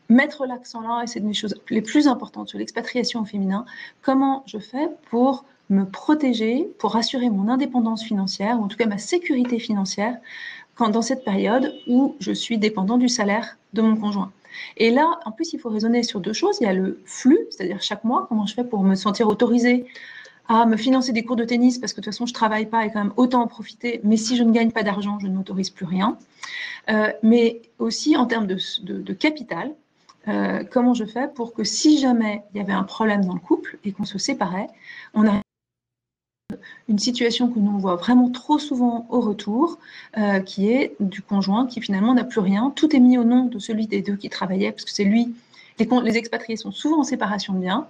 mettre l'accent là, et c'est une des choses les plus importantes sur l'expatriation au féminin. Comment je fais pour me protéger, pour assurer mon indépendance financière, ou en tout cas ma sécurité financière, dans cette période où je suis dépendant du salaire de mon conjoint. Et là, en plus, il faut raisonner sur deux choses. Il y a le flux, c'est-à-dire chaque mois, comment je fais pour me sentir autorisée à me financer des cours de tennis, parce que de toute façon, je ne travaille pas et quand même autant en profiter, mais si je ne gagne pas d'argent, je ne m'autorise plus rien. Mais aussi en termes de capital, comment je fais pour que si jamais il y avait un problème dans le couple et qu'on se séparait, on a une situation que nous voit vraiment trop souvent au retour, qui est du conjoint qui finalement n'a plus rien. Tout est mis au nom de celui des deux qui travaillait, parce que c'est lui. Les expatriés sont souvent en séparation de biens.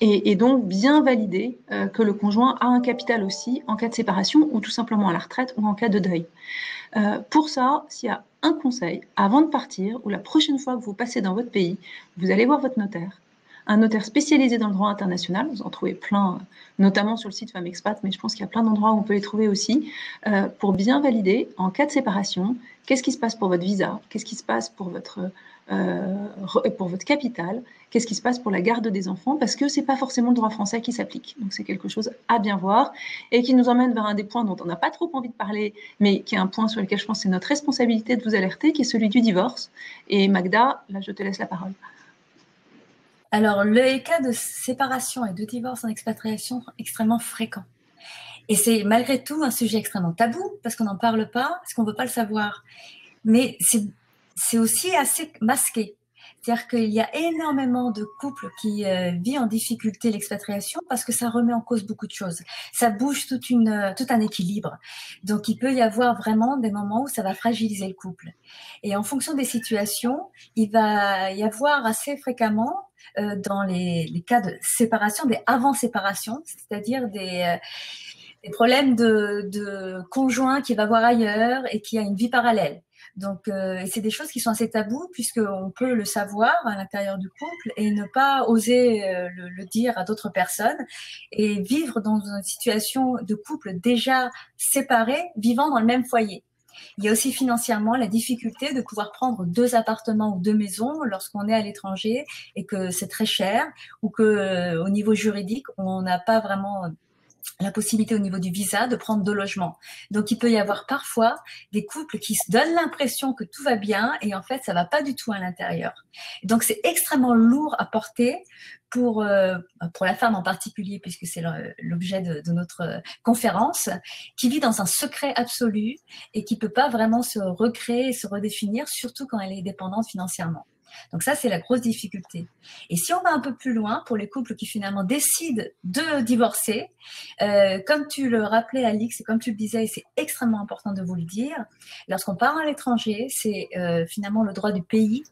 Et donc bien valider que le conjoint a un capital aussi en cas de séparation ou tout simplement à la retraite ou en cas de deuil. Pour ça, s'il y a un conseil, avant de partir ou la prochaine fois que vous passez dans votre pays, vous allez voir votre notaire. un notaire spécialisé dans le droit international. Vous en trouvez plein, notamment sur le site Femmes Expat, mais je pense qu'il y a plein d'endroits où on peut les trouver aussi, pour bien valider, en cas de séparation, qu'est-ce qui se passe pour votre visa, qu'est-ce qui se passe pour votre capital, qu'est-ce qui se passe pour la garde des enfants, parce que c'est pas forcément le droit français qui s'applique. Donc c'est quelque chose à bien voir et qui nous emmène vers un des points dont on n'a pas trop envie de parler, mais qui est un point sur lequel je pense que c'est notre responsabilité de vous alerter, qui est celui du divorce. Et Magda, là je te laisse la parole. Alors, les cas de séparation et de divorce en expatriation sont extrêmement fréquents. Et c'est malgré tout un sujet extrêmement tabou, parce qu'on n'en parle pas, parce qu'on ne veut pas le savoir. Mais c'est aussi assez masqué. C'est-à-dire qu'il y a énormément de couples qui vivent en difficulté l'expatriation parce que ça remet en cause beaucoup de choses. Ça bouge tout un équilibre. Donc, il peut y avoir vraiment des moments où ça va fragiliser le couple. Et en fonction des situations, il va y avoir assez fréquemment dans les cas de séparation, des avant-séparations, c'est-à-dire des problèmes de conjoint qui va voir ailleurs et qui a une vie parallèle. Donc, c'est des choses qui sont assez tabous puisqu'on peut le savoir à l'intérieur du couple et ne pas oser le dire à d'autres personnes et vivre dans une situation de couple déjà séparé, vivant dans le même foyer. Il y a aussi financièrement la difficulté de pouvoir prendre 2 appartements ou 2 maisons lorsqu'on est à l'étranger et que c'est très cher ou que au niveau juridique, on n'a pas vraiment la possibilité au niveau du visa de prendre 2 logements. Donc, il peut y avoir parfois des couples qui se donnent l'impression que tout va bien et en fait, ça va pas du tout à l'intérieur. Donc, c'est extrêmement lourd à porter pour la femme en particulier, puisque c'est l'objet de notre conférence, qui vit dans un secret absolu et qui peut pas vraiment se recréer et se redéfinir, surtout quand elle est dépendante financièrement. Donc ça, c'est la grosse difficulté. Et si on va un peu plus loin, pour les couples qui finalement décident de divorcer, comme tu le rappelais, Alix, et comme tu le disais, et c'est extrêmement important de vous le dire, lorsqu'on part à l'étranger, c'est finalement le droit du pays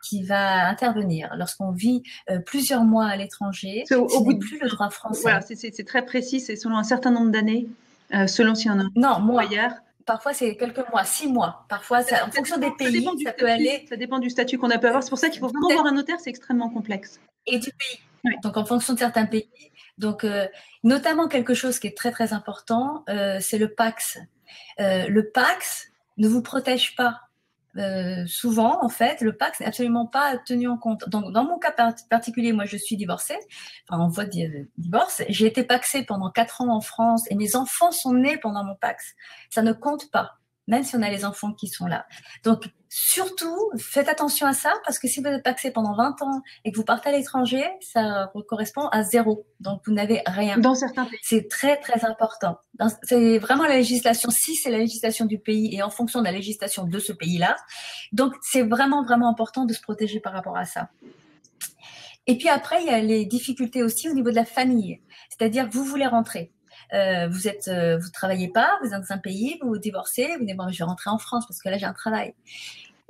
qui va intervenir. Lorsqu'on vit plusieurs mois à l'étranger, ce n'est plus le droit français. Voilà, c'est très précis, c'est selon un certain nombre d'années, selon s'il y en a un. Non, mois. Parfois, c'est quelques mois, 6 mois. Parfois, en fonction des pays, ça peut aller. Ça dépend du statut qu'on a pu avoir. C'est pour ça qu'il faut vraiment voir un notaire, c'est extrêmement complexe. Et du pays. Oui. Donc, en fonction de certains pays. Donc, notamment quelque chose qui est très, très important, c'est le PACS. Le PACS ne vous protège pas. Souvent, en fait, le PACS n'est absolument pas tenu en compte. Donc, dans mon cas particulier, moi, je suis divorcée, enfin, en voie de divorce. J'ai été pacsée pendant 4 ans en France et mes enfants sont nés pendant mon PACS. Ça ne compte pas, même si on a les enfants qui sont là. Donc, surtout, faites attention à ça, parce que si vous êtes pacsé pendant 20 ans et que vous partez à l'étranger, ça correspond à 0. Donc, vous n'avez rien. Dans certains pays. C'est très, très important. C'est vraiment la législation, si c'est la législation du pays et en fonction de la législation de ce pays-là. Donc, c'est vraiment, vraiment important de se protéger par rapport à ça. Et puis après, il y a les difficultés aussi au niveau de la famille. C'est-à-dire que vous voulez rentrer. Vous travaillez pas, vous êtes dans un pays, vous vous divorcez, vous dites bon, je vais rentrer en France parce que là j'ai un travail.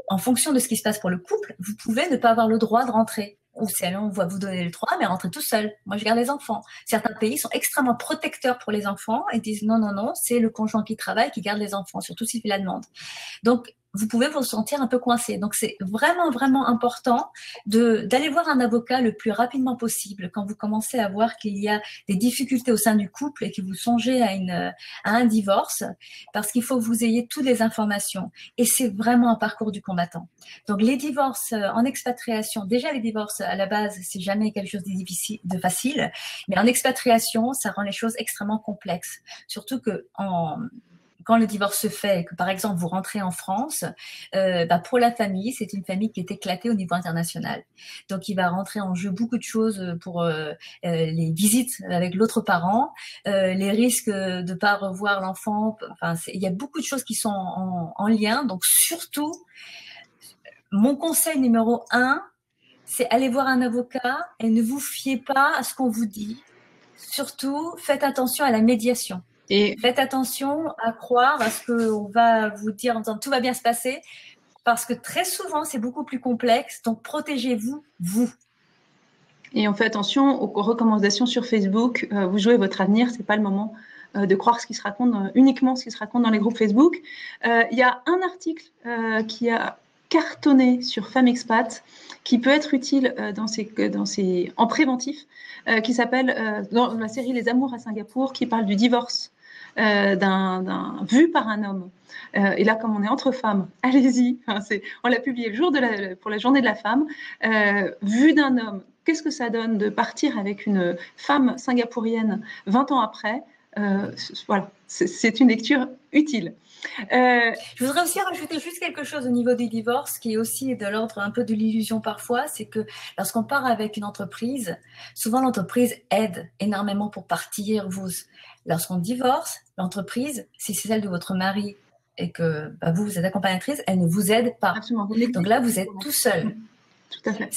En fonction de ce qui se passe pour le couple, vous pouvez ne pas avoir le droit de rentrer. Ou si on va vous donner le droit, mais rentrer tout seul. Moi, je garde les enfants. Certains pays sont extrêmement protecteurs pour les enfants et disent non, non, non, c'est le conjoint qui travaille qui garde les enfants, surtout s'il fait la demande. Donc, vous pouvez vous sentir un peu coincé. Donc, c'est vraiment, vraiment important d'aller voir un avocat le plus rapidement possible quand vous commencez à voir qu'il y a des difficultés au sein du couple et que vous songez à un divorce, parce qu'il faut que vous ayez toutes les informations. Et c'est vraiment un parcours du combattant. Donc, les divorces en expatriation, déjà les divorces à la base, c'est jamais quelque chose de difficile, de facile, mais en expatriation, ça rend les choses extrêmement complexes. Surtout que quand le divorce se fait et que, par exemple, vous rentrez en France, pour la famille, c'est une famille qui est éclatée au niveau international. Donc, il va rentrer en jeu beaucoup de choses pour les visites avec l'autre parent, les risques de ne pas revoir l'enfant. Enfin, il y a beaucoup de choses qui sont en lien. Donc, surtout, mon conseil numéro 1, c'est aller voir un avocat et ne vous fiez pas à ce qu'on vous dit. Surtout, faites attention à la médiation. Et faites attention à croire à ce qu'on va vous dire en disant tout va bien se passer, parce que très souvent, c'est beaucoup plus complexe. Donc, protégez-vous, vous. Et on fait attention aux recommandations sur Facebook. Vous jouez votre avenir, c'est pas le moment de croire ce qui se raconte, uniquement ce qui se raconte dans les groupes Facebook. Il y a un article qui a cartonné sur Femmes Expat qui peut être utile en préventif, qui s'appelle, dans la série Les Amours à Singapour, qui parle du divorce vu par un homme. Et là, comme on est entre femmes, allez-y, on l'a publié le jour pour la journée de la femme, vu d'un homme. Qu'est-ce que ça donne de partir avec une femme singapourienne 20 ans après? Voilà, c'est une lecture utile. Je voudrais aussi rajouter juste quelque chose au niveau des divorces qui est aussi de l'ordre un peu de l'illusion parfois, c'est que lorsqu'on part avec une entreprise, souvent l'entreprise aide énormément pour partir. Lorsqu'on divorce, l'entreprise, si c'est celle de votre mari et que vous êtes accompagnatrice, elle ne vous aide pas. Absolument. Donc là, vous êtes tout seul. Tout à fait.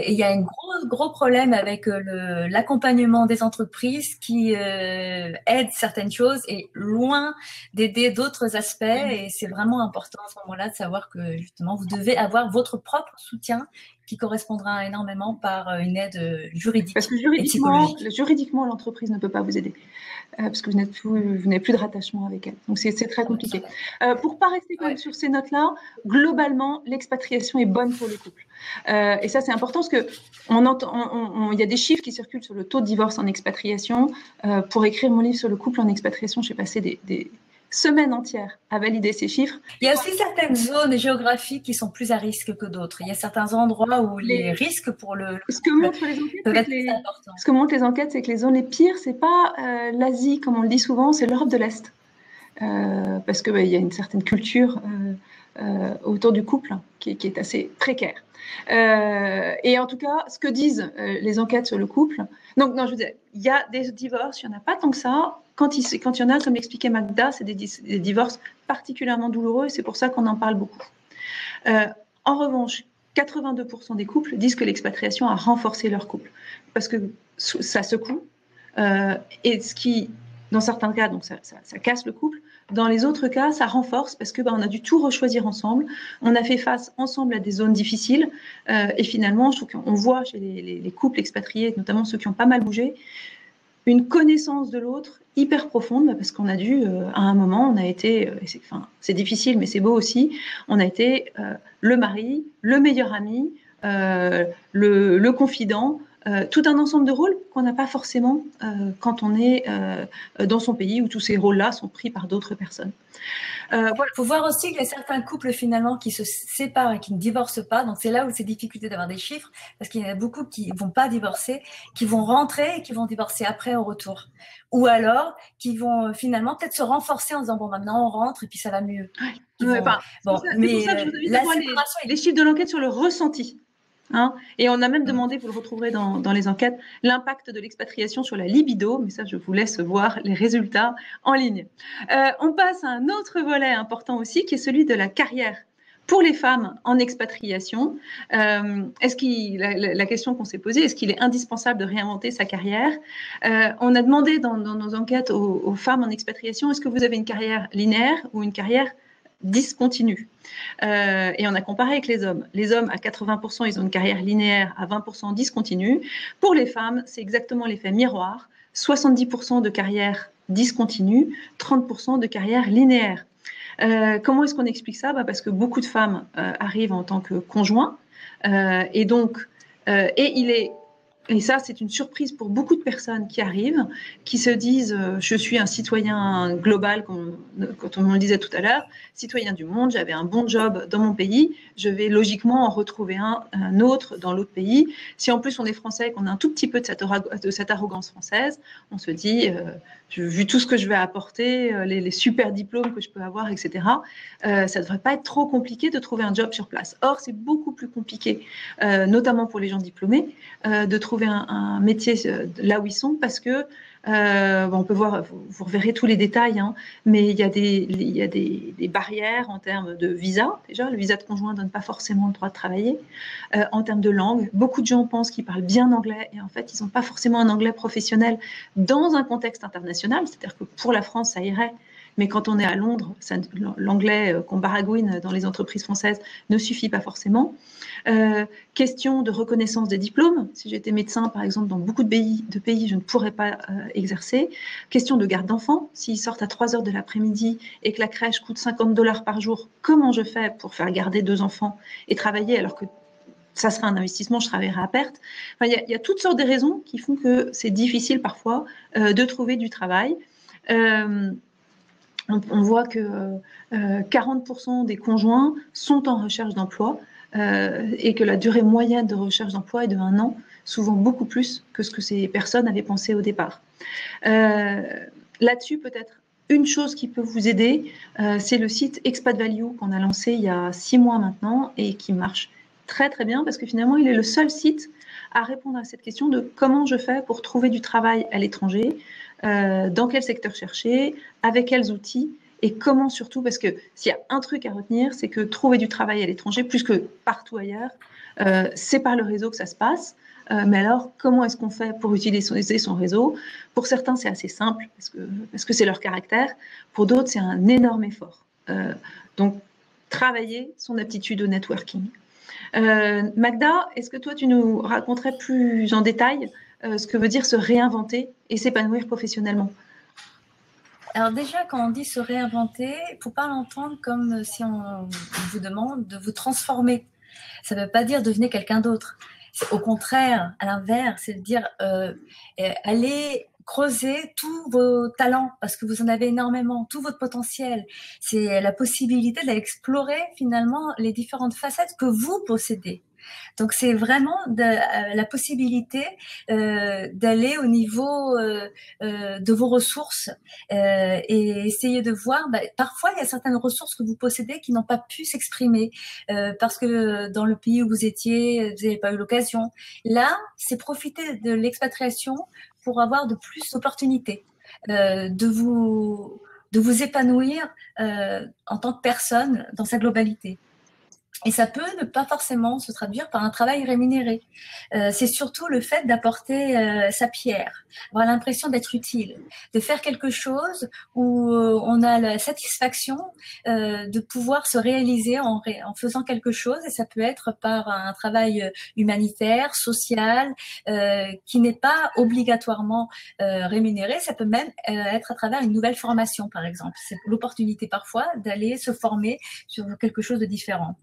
Il y a un gros problème avec l'accompagnement des entreprises qui aident certaines choses et loin d'aider d'autres aspects. Et c'est vraiment important à ce moment-là de savoir que justement, vous devez avoir votre propre soutien qui correspondra énormément par une aide juridique. Parce que juridiquement, l'entreprise ne peut pas vous aider. Parce que vous n'avez plus de rattachement avec elle. Donc, c'est très compliqué. Pour ne pas rester quand même sur ces notes-là, globalement, l'expatriation est bonne pour le couple. Et ça, c'est important parce qu'il y a des chiffres qui circulent sur le taux de divorce en expatriation. Pour écrire mon livre sur le couple en expatriation, j'ai passé des semaines entières à valider ces chiffres. Il y a aussi certaines zones géographiques qui sont plus à risque que d'autres. Il y a certains endroits où les risques pour ce que montrent les enquêtes, peuvent être très importants. Ce que montrent les enquêtes, c'est que les zones les pires, c'est pas l'Asie, comme on le dit souvent, c'est l'Europe de l'Est. Parce qu'il y a une certaine culture autour du couple qui est assez précaire. Et en tout cas, ce que disent les enquêtes sur le couple, donc non, je veux dire, il y a des divorces, il n'y en a pas tant que ça. Quand il y en a, comme l'expliquait Magda, c'est des divorces particulièrement douloureux et c'est pour ça qu'on en parle beaucoup. En revanche, 82% des couples disent que l'expatriation a renforcé leur couple parce que ça secoue et ce qui, dans certains cas, donc ça casse le couple. Dans les autres cas, ça renforce parce que on a dû tout rechoisir ensemble. On a fait face ensemble à des zones difficiles et finalement, je trouve qu'on voit chez les couples expatriés, notamment ceux qui ont pas mal bougé, une connaissance de l'autre hyper profonde parce qu'on a dû, à un moment, on a été, c'est difficile mais c'est beau aussi, on a été le mari, le meilleur ami, le confident, tout un ensemble de rôles qu'on n'a pas forcément quand on est dans son pays où tous ces rôles-là sont pris par d'autres personnes. Voilà. Faut voir aussi qu'il y a certains couples finalement qui se séparent et qui ne divorcent pas. Donc c'est là où c'est difficulté d'avoir des chiffres parce qu'il y en a beaucoup qui vont pas divorcer, qui vont rentrer et qui vont divorcer après au retour. Ou alors qui vont finalement peut-être se renforcer en disant bon maintenant on rentre et puis ça va mieux. C'est pour ça que je vous invite à voir les chiffres de l'enquête sur le ressenti. Et on a même demandé, vous le retrouverez dans les enquêtes, l'impact de l'expatriation sur la libido, mais ça je vous laisse voir les résultats en ligne. On passe à un autre volet important aussi qui est celui de la carrière. Pour les femmes en expatriation, la question qu'on s'est posée, est-ce qu'il est indispensable de réinventer sa carrière? On a demandé dans nos enquêtes aux femmes en expatriation, est-ce que vous avez une carrière linéaire ou une carrière discontinue. Et on a comparé avec les hommes. Les hommes, à 80%, ils ont une carrière linéaire, à 20% discontinue. Pour les femmes, c'est exactement l'effet miroir. 70% de carrière discontinue, 30% de carrière linéaire. Comment est-ce qu'on explique ça? Parce que beaucoup de femmes arrivent en tant que conjoints. Et ça, c'est une surprise pour beaucoup de personnes qui arrivent, qui se disent je suis un citoyen global, comme on le disait tout à l'heure, citoyen du monde, j'avais un bon job dans mon pays, je vais logiquement en retrouver un autre dans l'autre pays. Si en plus on est français, qu'on a un tout petit peu de cette arrogance française, on se dit, vu tout ce que je vais apporter, les super diplômes que je peux avoir, etc., ça ne devrait pas être trop compliqué de trouver un job sur place. Or, c'est beaucoup plus compliqué, notamment pour les gens diplômés, de trouver un métier là où ils sont parce que on peut voir, vous reverrez tous les détails, mais il y a des barrières en termes de visa. Déjà, le visa de conjoint ne donne pas forcément le droit de travailler. En termes de langue, beaucoup de gens pensent qu'ils parlent bien anglais et en fait, ils n'ont pas forcément un anglais professionnel dans un contexte international. C'est-à-dire que pour la France, ça irait. mais quand on est à Londres, l'anglais qu'on baragouine dans les entreprises françaises ne suffit pas forcément. Question de reconnaissance des diplômes. Si j'étais médecin, par exemple, dans beaucoup de pays je ne pourrais pas exercer. Question de garde d'enfants. S'ils sortent à 3 heures de l'après-midi et que la crèche coûte $50 par jour, comment je fais pour faire garder 2 enfants et travailler alors que ça serait un investissement, je travaillerai à perte. Enfin, il y a toutes sortes de raisons qui font que c'est difficile parfois de trouver du travail. On voit que 40% des conjoints sont en recherche d'emploi et que la durée moyenne de recherche d'emploi est de 1 an, souvent beaucoup plus que ce que ces personnes avaient pensé au départ. Là-dessus, peut-être une chose qui peut vous aider, c'est le site Expat Value qu'on a lancé il y a 6 mois maintenant et qui marche très très bien parce que finalement, il est le seul site à répondre à cette question de comment je fais pour trouver du travail à l'étranger, dans quel secteur chercher, avec quels outils et comment surtout, parce que s'il y a un truc à retenir, c'est que trouver du travail à l'étranger, plus que partout ailleurs, c'est par le réseau que ça se passe. Mais alors, comment est-ce qu'on fait pour utiliser son réseau? Pour certains, c'est assez simple parce que c'est leur caractère. Pour d'autres, c'est un énorme effort. Donc, travailler son aptitude au networking. Magda, est-ce que toi, tu nous raconterais plus en détail ce que veut dire se réinventer et s'épanouir professionnellement? Alors déjà, quand on dit se réinventer, il ne faut pas l'entendre comme si on vous demande de vous transformer. Ça ne veut pas dire devenir quelqu'un d'autre. Au contraire, à l'inverse, c'est de dire allez creuser tous vos talents parce que vous en avez énormément, tout votre potentiel. C'est la possibilité d'explorer finalement les différentes facettes que vous possédez. Donc, c'est vraiment la possibilité d'aller au niveau de vos ressources et essayer de voir, parfois, il y a certaines ressources que vous possédez qui n'ont pas pu s'exprimer parce que dans le pays où vous étiez, vous n'avez pas eu l'occasion. Là, c'est profiter de l'expatriation pour avoir de plus d'opportunités, de vous épanouir en tant que personne dans sa globalité. Et ça peut ne pas forcément se traduire par un travail rémunéré. C'est surtout le fait d'apporter sa pierre, avoir l'impression d'être utile, de faire quelque chose où on a la satisfaction de pouvoir se réaliser en faisant quelque chose. Et ça peut être par un travail humanitaire, social, qui n'est pas obligatoirement rémunéré. Ça peut même être à travers une nouvelle formation, par exemple. C'est l'opportunité parfois d'aller se former sur quelque chose de différent.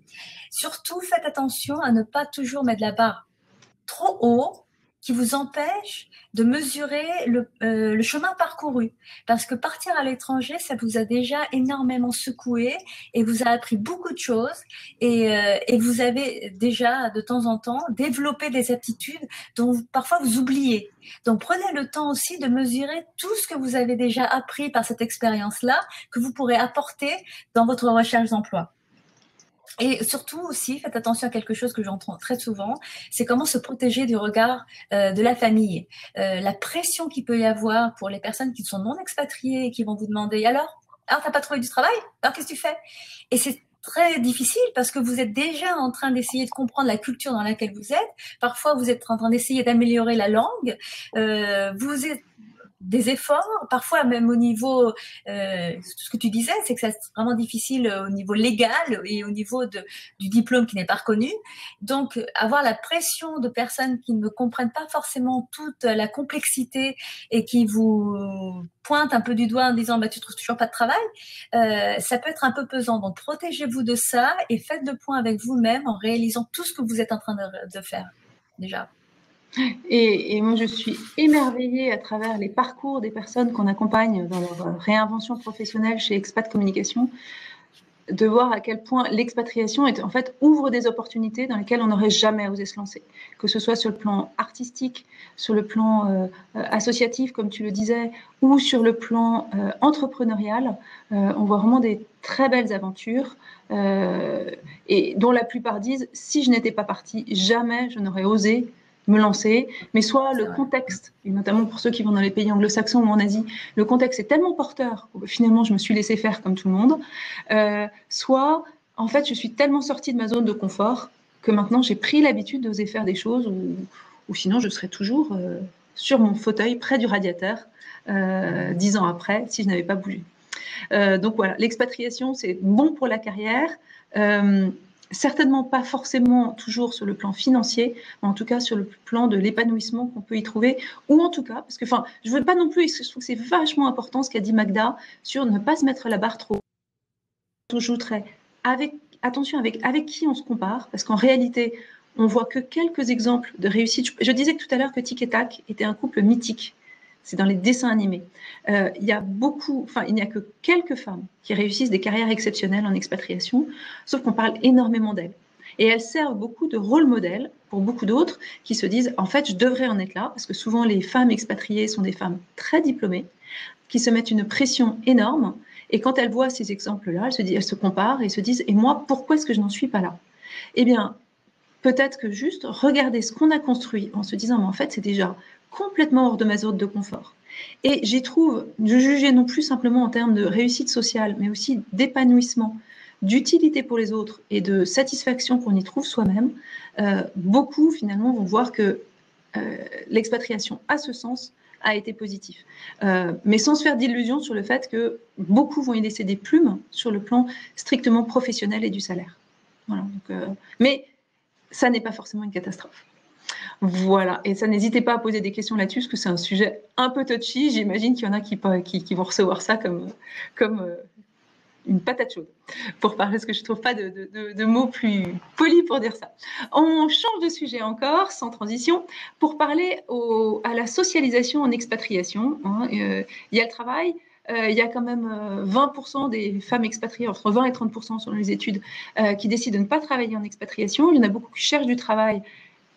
Surtout, faites attention à ne pas toujours mettre la barre trop haut qui vous empêche de mesurer le chemin parcouru. Parce que partir à l'étranger, ça vous a déjà énormément secoué et vous a appris beaucoup de choses et vous avez déjà de temps en temps développé des aptitudes dont parfois vous oubliez. Donc prenez le temps aussi de mesurer tout ce que vous avez déjà appris par cette expérience-là que vous pourrez apporter dans votre recherche d'emploi. Et surtout aussi, faites attention à quelque chose que j'entends très souvent, c'est comment se protéger du regard de la famille. La pression qu'il peut y avoir pour les personnes qui sont non expatriées et qui vont vous demander « Alors, t'as pas trouvé du travail? Alors, qu'est-ce que tu fais ?» Et c'est très difficile parce que vous êtes déjà en train d'essayer de comprendre la culture dans laquelle vous êtes. Parfois, vous êtes en train d'essayer d'améliorer la langue. Vous êtes des efforts, parfois même au niveau, ce que tu disais, c'est que c'est vraiment difficile au niveau légal et au niveau du diplôme qui n'est pas reconnu. Donc, avoir la pression de personnes qui ne comprennent pas forcément toute la complexité et qui vous pointent un peu du doigt en disant tu trouves toujours pas de travail, ça peut être un peu pesant. Donc, protégez-vous de ça et faites le point avec vous-même en réalisant tout ce que vous êtes en train de faire déjà. Et moi, je suis émerveillée à travers les parcours des personnes qu'on accompagne dans leur réinvention professionnelle chez Expat Communication, de voir à quel point l'expatriation en fait ouvre des opportunités dans lesquelles on n'aurait jamais osé se lancer, que ce soit sur le plan artistique, sur le plan associatif, comme tu le disais, ou sur le plan entrepreneurial. On voit vraiment des très belles aventures et dont la plupart disent « si je n'étais pas partie, jamais je n'aurais osé me lancer », mais soit le contexte, et notamment pour ceux qui vont dans les pays anglo-saxons ou en Asie, le contexte est tellement porteur que finalement je me suis laissée faire comme tout le monde, soit en fait je suis tellement sortie de ma zone de confort que maintenant j'ai pris l'habitude d'oser faire des choses ou sinon je serais toujours sur mon fauteuil près du radiateur 10 ans après si je n'avais pas bougé. Donc voilà, l'expatriation, c'est bon pour la carrière. Certainement pas forcément toujours sur le plan financier, mais en tout cas sur le plan de l'épanouissement qu'on peut y trouver, ou en tout cas, parce que enfin, je veux pas non plus, je trouve que c'est vachement important ce qu'a dit Magda sur ne pas se mettre la barre trop. J'ajouterais attention avec qui on se compare, parce qu'en réalité, on voit que quelques exemples de réussite. Je disais tout à l'heure que Tic et Tac était un couple mythique. C'est dans les dessins animés. Il n'y a que quelques femmes qui réussissent des carrières exceptionnelles en expatriation, sauf qu'on parle énormément d'elles. Et elles servent beaucoup de rôle modèle pour beaucoup d'autres qui se disent, en fait, je devrais en être là, parce que souvent les femmes expatriées sont des femmes très diplômées, qui se mettent une pression énorme. Et quand elles voient ces exemples-là, elles se comparent et se disent, et moi, pourquoi est-ce que je n'en suis pas là? Eh bien, peut-être que juste regarder ce qu'on a construit en se disant, mais en fait, c'est déjà complètement hors de ma zone de confort. Et j'y trouve, je jugeais non plus simplement en termes de réussite sociale, mais aussi d'épanouissement, d'utilité pour les autres et de satisfaction qu'on y trouve soi-même. Beaucoup, finalement, vont voir que l'expatriation, à ce sens, a été positif. Mais sans se faire d'illusions sur le fait que beaucoup vont y laisser des plumes sur le plan strictement professionnel et du salaire. Voilà, donc, mais ça n'est pas forcément une catastrophe. Voilà, et ça, n'hésitez pas à poser des questions là-dessus, parce que c'est un sujet un peu touchy. J'imagine qu'il y en a qui vont recevoir ça comme une patate chaude, pour parler, parce que je ne trouve pas de mots plus polis pour dire ça. On change de sujet encore, sans transition, pour parler à la socialisation en expatriation. Il y a le travail. Il y a quand même 20% des femmes expatriées, entre 20 et 30% selon les études, qui décident de ne pas travailler en expatriation. Il y en a beaucoup qui cherchent du travail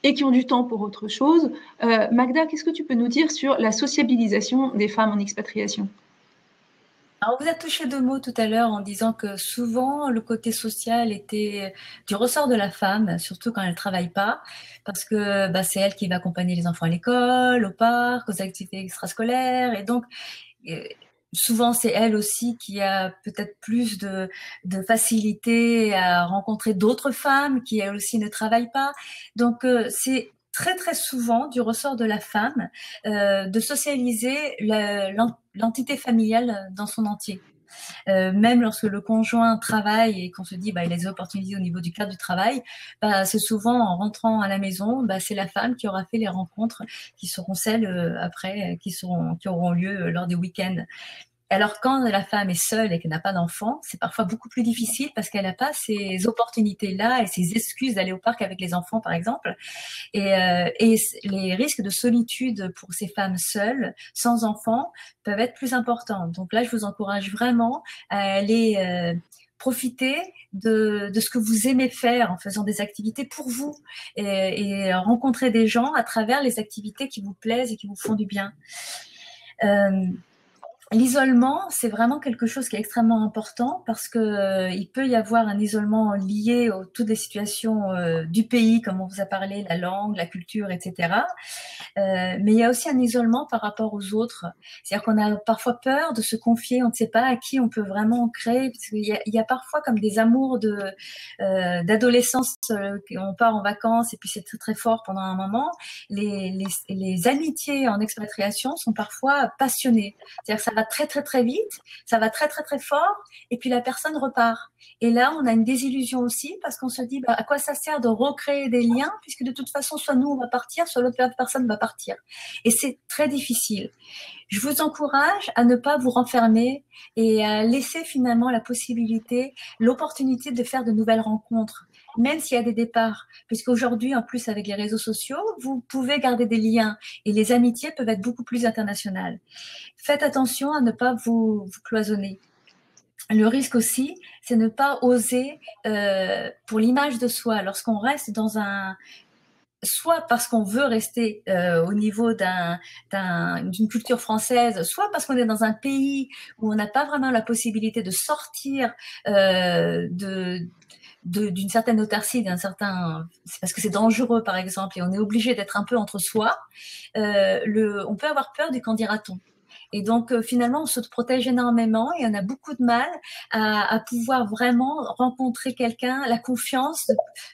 et qui ont du temps pour autre chose. Magda, qu'est-ce que tu peux nous dire sur la sociabilisation des femmes en expatriation? Alors, vous avez touché deux mots tout à l'heure en disant que souvent le côté social était du ressort de la femme, surtout quand elle ne travaille pas, parce que c'est elle qui va accompagner les enfants à l'école, au parc, aux activités extrascolaires, et donc souvent c'est elle aussi qui a peut-être plus de facilité à rencontrer d'autres femmes qui elles aussi ne travaillent pas. Donc c'est très très souvent du ressort de la femme de socialiser l'entité familiale dans son entier. Même lorsque le conjoint travaille et qu'on se dit il y a des opportunités au niveau du cadre du travail, c'est souvent en rentrant à la maison, c'est la femme qui aura fait les rencontres qui seront celles après qui auront lieu lors des week-ends. Alors, quand la femme est seule et qu'elle n'a pas d'enfant, c'est parfois beaucoup plus difficile parce qu'elle n'a pas ces opportunités-là et ces excuses d'aller au parc avec les enfants, par exemple. Et les risques de solitude pour ces femmes seules, sans enfants, peuvent être plus importants. Donc là, je vous encourage vraiment à aller profiter de ce que vous aimez faire en faisant des activités pour vous et rencontrer des gens à travers les activités qui vous plaisent et qui vous font du bien. L'isolement, c'est vraiment quelque chose qui est extrêmement important parce que il peut y avoir un isolement lié à toutes les situations du pays, comme on vous a parlé, la langue, la culture, etc. Mais il y a aussi un isolement par rapport aux autres. C'est-à-dire qu'on a parfois peur de se confier, on ne sait pas à qui on peut vraiment créer, parce qu'il y a parfois comme des amours d'adolescence, on part en vacances et puis c'est très très fort pendant un moment. Les amitiés en expatriation sont parfois passionnées. C'est-à-dire que ça va très très très vite, ça va très très très fort, et puis la personne repart. Et là, on a une désillusion aussi parce qu'on se dit à quoi ça sert de recréer des liens puisque de toute façon, soit nous on va partir, soit l'autre personne va partir. Et c'est très difficile. Je vous encourage à ne pas vous renfermer et à laisser finalement la possibilité, l'opportunité de faire de nouvelles rencontres, même s'il y a des départs, puisqu'aujourd'hui, en plus avec les réseaux sociaux, vous pouvez garder des liens et les amitiés peuvent être beaucoup plus internationales. Faites attention à ne pas vous cloisonner. Le risque aussi, c'est ne pas oser, pour l'image de soi, lorsqu'on reste dans soit parce qu'on veut rester au niveau d'une culture française, soit parce qu'on est dans un pays où on n'a pas vraiment la possibilité de sortir d'une certaine autarcie, c'est parce que c'est dangereux par exemple, et on est obligé d'être un peu entre soi. On peut avoir peur du qu'en dira-t-on. Et donc, finalement, on se protège énormément et on a beaucoup de mal à pouvoir vraiment rencontrer quelqu'un, la confiance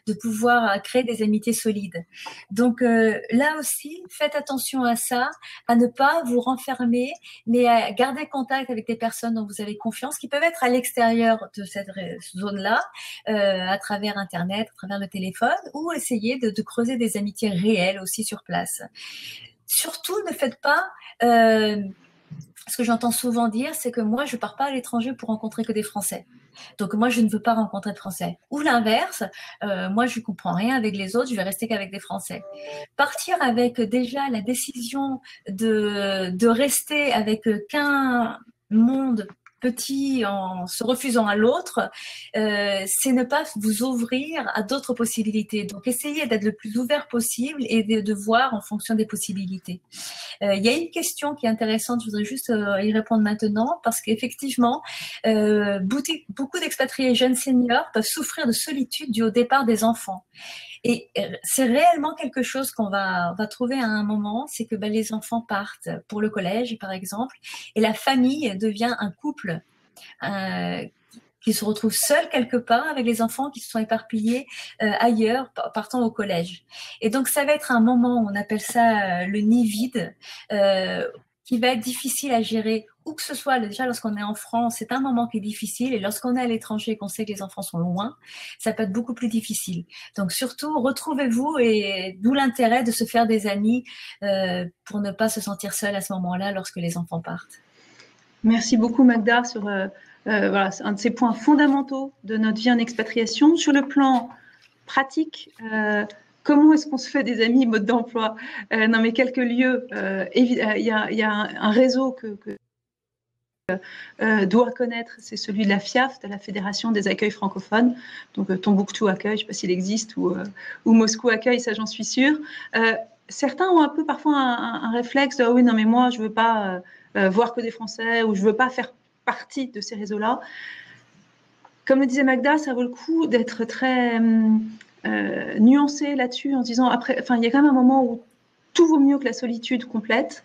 de pouvoir créer des amitiés solides. Donc, là aussi, faites attention à ça, à ne pas vous renfermer, mais à garder contact avec des personnes dont vous avez confiance, qui peuvent être à l'extérieur de cette zone-là, à travers Internet, à travers le téléphone, ou essayer de creuser des amitiés réelles aussi sur place. Surtout, ne faites pas... ce que j'entends souvent dire, c'est que moi, je pars pas à l'étranger pour rencontrer que des Français. Donc, moi, je ne veux pas rencontrer de Français. Ou l'inverse, moi, je comprends rien avec les autres, je vais rester qu'avec des Français. Partir avec déjà la décision de rester avec qu'un monde petit en se refusant à l'autre, c'est ne pas vous ouvrir à d'autres possibilités. Donc, essayez d'être le plus ouvert possible et de voir en fonction des possibilités. Il y a une question qui est intéressante, je voudrais juste y répondre maintenant, parce qu'effectivement, beaucoup d'expatriés jeunes seniors peuvent souffrir de solitude due au départ des enfants. Et c'est réellement quelque chose qu'on va trouver à un moment, c'est que les enfants partent pour le collège, par exemple, et la famille devient un couple qui se retrouve seul quelque part avec les enfants qui se sont éparpillés ailleurs, partant au collège. Et donc, ça va être un moment, on appelle ça le nid vide, qui va être difficile à gérer, où que ce soit. Déjà, lorsqu'on est en France, c'est un moment qui est difficile, et lorsqu'on est à l'étranger et qu'on sait que les enfants sont loin, ça peut être beaucoup plus difficile. Donc, surtout, retrouvez-vous, et d'où l'intérêt de se faire des amis pour ne pas se sentir seul à ce moment-là lorsque les enfants partent. Merci beaucoup, Magda, sur voilà, c'est un de ces points fondamentaux de notre vie en expatriation. Sur le plan pratique, comment est-ce qu'on se fait des amis, mode d'emploi? Non, mais quelques lieux. Il y a un réseau que doit connaître, c'est celui de la FIAF, de la Fédération des accueils francophones. Donc, Tombouctou accueille, je ne sais pas s'il existe, ou Moscou accueille, ça j'en suis sûre. Certains ont un peu parfois un réflexe de « oui, non, mais moi, je ne veux pas voir que des Français » ou « je ne veux pas faire partie de ces réseaux-là ». Comme le disait Magda, ça vaut le coup d'être très nuancé là-dessus en se disant, après, il y a quand même un moment où tout vaut mieux que la solitude complète.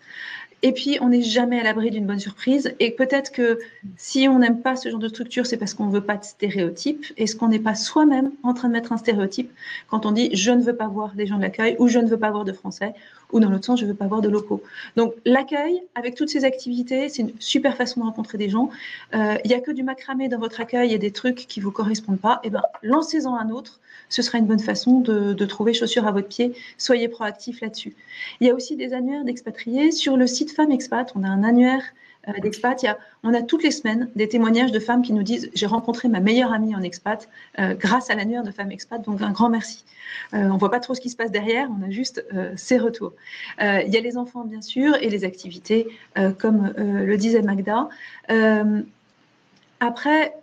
Et puis, on n'est jamais à l'abri d'une bonne surprise. Et peut-être que si on n'aime pas ce genre de structure, c'est parce qu'on ne veut pas de stéréotypes. Est-ce qu'on n'est pas soi-même en train de mettre un stéréotype quand on dit « je ne veux pas voir des gens de l'accueil » ou « je ne veux pas voir de Français » ou dans l'autre sens, je ne veux pas voir de locaux. Donc, l'accueil, avec toutes ces activités, c'est une super façon de rencontrer des gens. Il n'y a que du macramé dans votre accueil et des trucs qui ne vous correspondent pas. Eh bien, lancez-en un autre. Ce sera une bonne façon de trouver chaussures à votre pied. Soyez proactifs là-dessus. Il y a aussi des annuaires d'expatriés. Sur le site Femmes Expat, on a un annuaire d'expat. On a toutes les semaines des témoignages de femmes qui nous disent « j'ai rencontré ma meilleure amie en expat grâce à l'annuaire de Femmes Expat ». Donc, un grand merci. On ne voit pas trop ce qui se passe derrière, on a juste ces retours. Il y a les enfants, bien sûr, et les activités, comme le disait Magda. Après,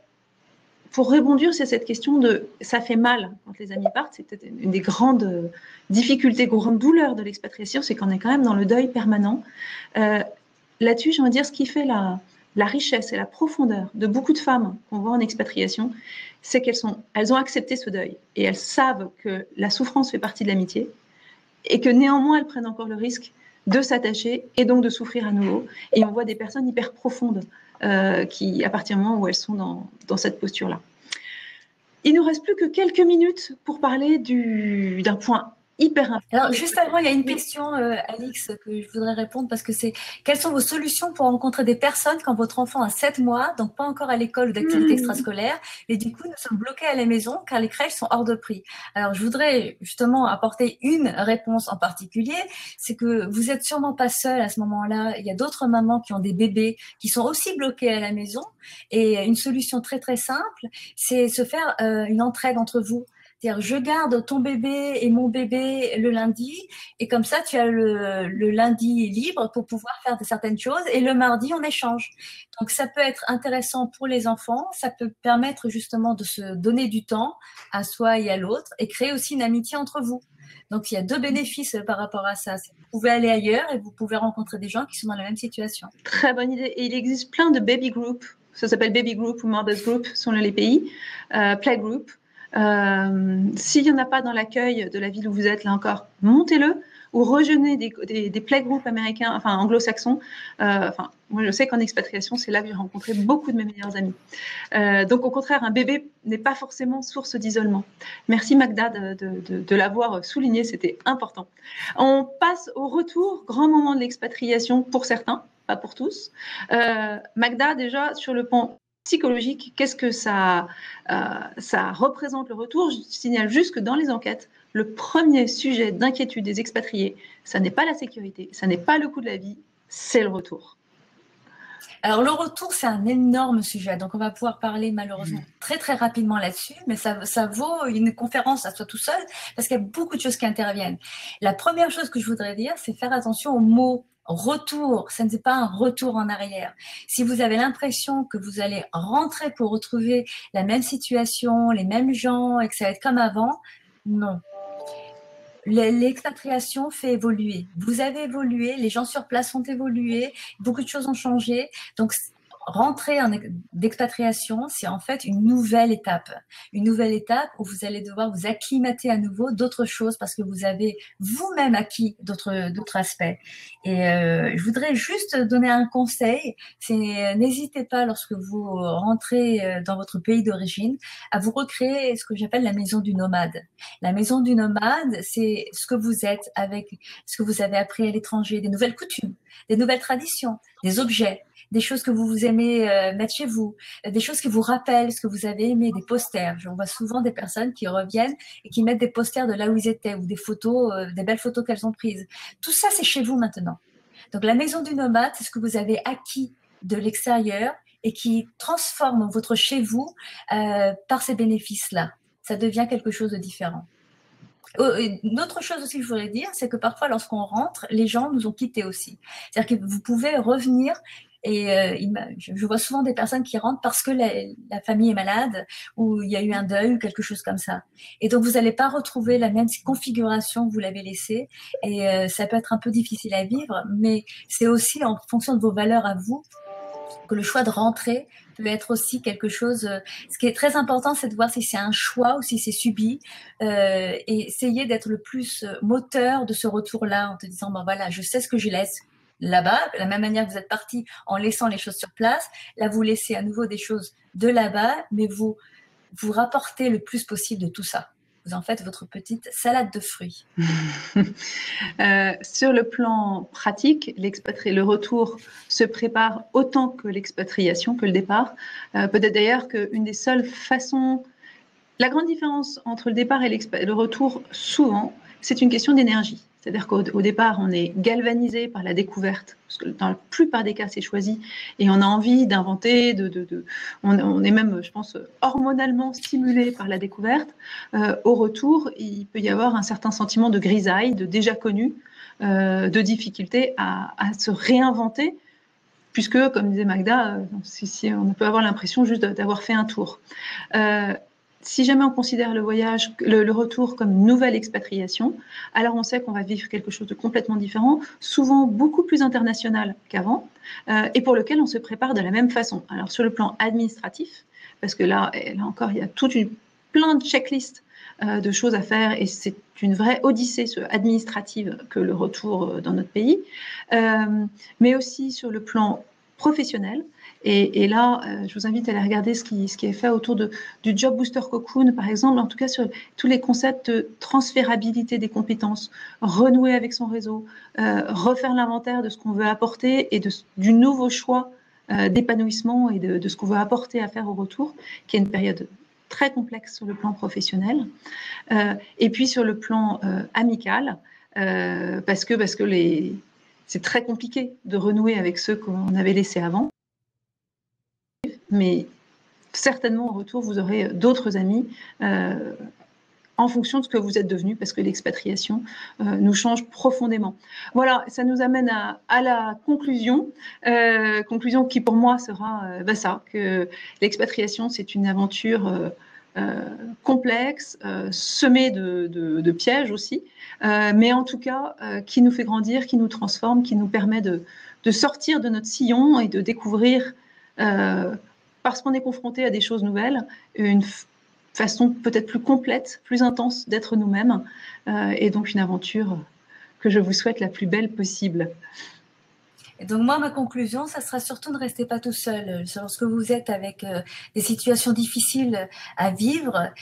pour rebondir sur cette question de « ça fait mal quand les amis partent », c'est peut-être une des grandes difficultés, grandes douleurs de l'expatriation, c'est qu'on est quand même dans le deuil permanent. Là-dessus, j'ai envie de dire, ce qui fait la richesse et la profondeur de beaucoup de femmes qu'on voit en expatriation, c'est qu'elles ont accepté ce deuil et elles savent que la souffrance fait partie de l'amitié et que néanmoins, elles prennent encore le risque de s'attacher et donc de souffrir à nouveau. Et on voit des personnes hyper profondes qui, à partir du moment où elles sont dans cette posture-là. Il ne nous reste plus que quelques minutes pour parler d'un point hyper important. Alors, juste avant, il y a une question, Alix, que je voudrais répondre, parce que c'est quelles sont vos solutions pour rencontrer des personnes quand votre enfant a 7 mois, donc pas encore à l'école ou d'activité extrascolaire, et du coup, nous sommes bloqués à la maison car les crèches sont hors de prix. Alors, je voudrais justement apporter une réponse en particulier, c'est que vous êtes sûrement pas seul à ce moment-là. Il y a d'autres mamans qui ont des bébés qui sont aussi bloqués à la maison, et une solution très très simple, c'est se faire une entraide entre vous. C'est-à-dire, je garde ton bébé et mon bébé le lundi, et comme ça, tu as le lundi libre pour pouvoir faire certaines choses, et le mardi, on échange. Donc, ça peut être intéressant pour les enfants, ça peut permettre justement de se donner du temps à soi et à l'autre, et créer aussi une amitié entre vous. Donc, il y a 2 bénéfices par rapport à ça. Vous pouvez aller ailleurs et vous pouvez rencontrer des gens qui sont dans la même situation. Très bonne idée. Et il existe plein de baby groups. Ça s'appelle baby group ou mothers group selon les pays. Play group. S'il n'y en a pas dans l'accueil de la ville où vous êtes, là encore, montez-le. ou rejoignez des playgroups américains, enfin anglo-saxons. Moi, je sais qu'en expatriation, c'est là que j'ai rencontré beaucoup de mes meilleurs amis. Donc, au contraire, un bébé n'est pas forcément source d'isolement. Merci Magda de l'avoir souligné, c'était important. On passe au retour, grand moment de l'expatriation pour certains, pas pour tous. Magda, déjà, sur le plan psychologique, qu'est-ce que ça représente le retour? Je signale juste que dans les enquêtes, le premier sujet d'inquiétude des expatriés, ça n'est pas la sécurité, ça n'est pas le coût de la vie, c'est le retour. Alors le retour, c'est un énorme sujet, donc on va pouvoir parler malheureusement très très rapidement là-dessus, mais ça vaut une conférence à soi tout seul, parce qu'il y a beaucoup de choses qui interviennent. La première chose que je voudrais dire, c'est faire attention au mot retour, ça n'est pas un retour en arrière. Si vous avez l'impression que vous allez rentrer pour retrouver la même situation, les mêmes gens, et que ça va être comme avant, non. L'expatriation fait évoluer. Vous avez évolué, les gens sur place ont évolué, beaucoup de choses ont changé. Donc, rentrer d'expatriation, c'est en fait une nouvelle étape où vous allez devoir vous acclimater à nouveau d'autres choses parce que vous avez vous-même acquis d'autres aspects. Et je voudrais juste donner un conseil, c'est n'hésitez pas lorsque vous rentrez dans votre pays d'origine à vous recréer ce que j'appelle la maison du nomade. La maison du nomade, c'est ce que vous êtes avec ce que vous avez appris à l'étranger, des nouvelles coutumes, des nouvelles traditions, des objets, des choses que vous aimez mettre chez vous, des choses qui vous rappellent ce que vous avez aimé, des posters. On voit souvent des personnes qui reviennent et qui mettent des posters de là où ils étaient ou des photos, des belles photos qu'elles ont prises. Tout ça, c'est chez vous maintenant. Donc la maison du nomade, c'est ce que vous avez acquis de l'extérieur et qui transforme votre chez vous par ces bénéfices-là. Ça devient quelque chose de différent. Une autre chose aussi que je voudrais dire, c'est que parfois, lorsqu'on rentre, les gens nous ont quittés aussi. C'est-à-dire que vous pouvez revenir et je vois souvent des personnes qui rentrent parce que la famille est malade ou il y a eu un deuil ou quelque chose comme ça. Et donc, vous n'allez pas retrouver la même configuration que vous l'avez laissée et ça peut être un peu difficile à vivre, mais c'est aussi en fonction de vos valeurs à vous que le choix de rentrer peut être aussi quelque chose. Ce qui est très important, c'est de voir si c'est un choix ou si c'est subi et essayer d'être le plus moteur de ce retour-là en te disant, ben voilà, je sais ce que je laisse là-bas, de la même manière que vous êtes parti en laissant les choses sur place, là vous laissez à nouveau des choses de là-bas, mais vous rapportez le plus possible de tout ça. Vous en faites votre petite salade de fruits. Sur le plan pratique, le retour se prépare autant que l'expatriation, que le départ. Peut-être d'ailleurs qu'une des seules façons... La grande différence entre le départ et le retour, souvent, c'est une question d'énergie. C'est-à-dire qu'au départ, on est galvanisé par la découverte, parce que dans la plupart des cas, c'est choisi, et on a envie d'inventer, on est même, je pense, hormonalement stimulé par la découverte. Au retour, il peut y avoir un certain sentiment de grisaille, de déjà connu, de difficulté à se réinventer, puisque, comme disait Magda, on peut avoir l'impression juste d'avoir fait un tour. Si jamais on considère le voyage, le retour comme une nouvelle expatriation, alors on sait qu'on va vivre quelque chose de complètement différent, souvent beaucoup plus international qu'avant, et pour lequel on se prépare de la même façon. Alors sur le plan administratif, parce que là encore, il y a plein de checklists de choses à faire, et c'est une vraie odyssée administrative que le retour dans notre pays, mais aussi sur le plan professionnel. Et là, je vous invite à aller regarder ce qui est fait autour du Job Booster Cocoon, par exemple, en tout cas sur tous les concepts de transférabilité des compétences, renouer avec son réseau, refaire l'inventaire de ce qu'on veut apporter et du nouveau choix d'épanouissement et de ce qu'on veut apporter à faire au retour, qui est une période très complexe sur le plan professionnel. Et puis sur le plan amical, parce que c'est très compliqué de renouer avec ceux qu'on avait laissés avant. Mais certainement, au retour, vous aurez d'autres amis en fonction de ce que vous êtes devenu, parce que l'expatriation nous change profondément. Voilà, ça nous amène à la conclusion, conclusion qui pour moi sera que l'expatriation, c'est une aventure complexe, semée de pièges aussi, mais en tout cas qui nous fait grandir, qui nous transforme, qui nous permet de sortir de notre sillon et de découvrir parce qu'on est confronté à des choses nouvelles, une façon peut-être plus complète, plus intense d'être nous-mêmes, et donc une aventure que je vous souhaite la plus belle possible. Et donc moi, ma conclusion, ça sera surtout ne restez pas tout seul. Lorsque vous êtes avec des situations difficiles à vivre,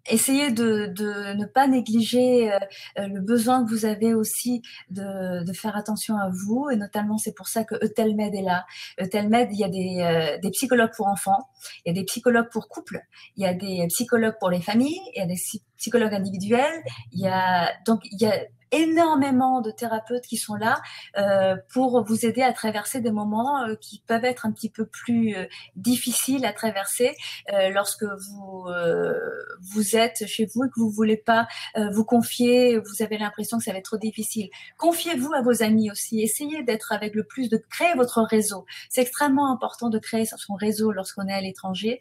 essayez de ne pas négliger le besoin que vous avez aussi de faire attention à vous. Et notamment, c'est pour ça que Euthelmed est là. Euthelmed, il y a des psychologues pour enfants, il y a des psychologues pour couples, il y a des psychologues pour les familles, il y a des psychologues individuels. Il y a énormément de thérapeutes qui sont là pour vous aider à traverser des moments qui peuvent être un petit peu plus difficiles à traverser lorsque vous êtes chez vous et que vous voulez pas vous confier, vous avez l'impression que ça va être trop difficile. Confiez-vous à vos amis aussi. Essayez d'être avec le plus, de créer votre réseau. C'est extrêmement important de créer son réseau lorsqu'on est à l'étranger.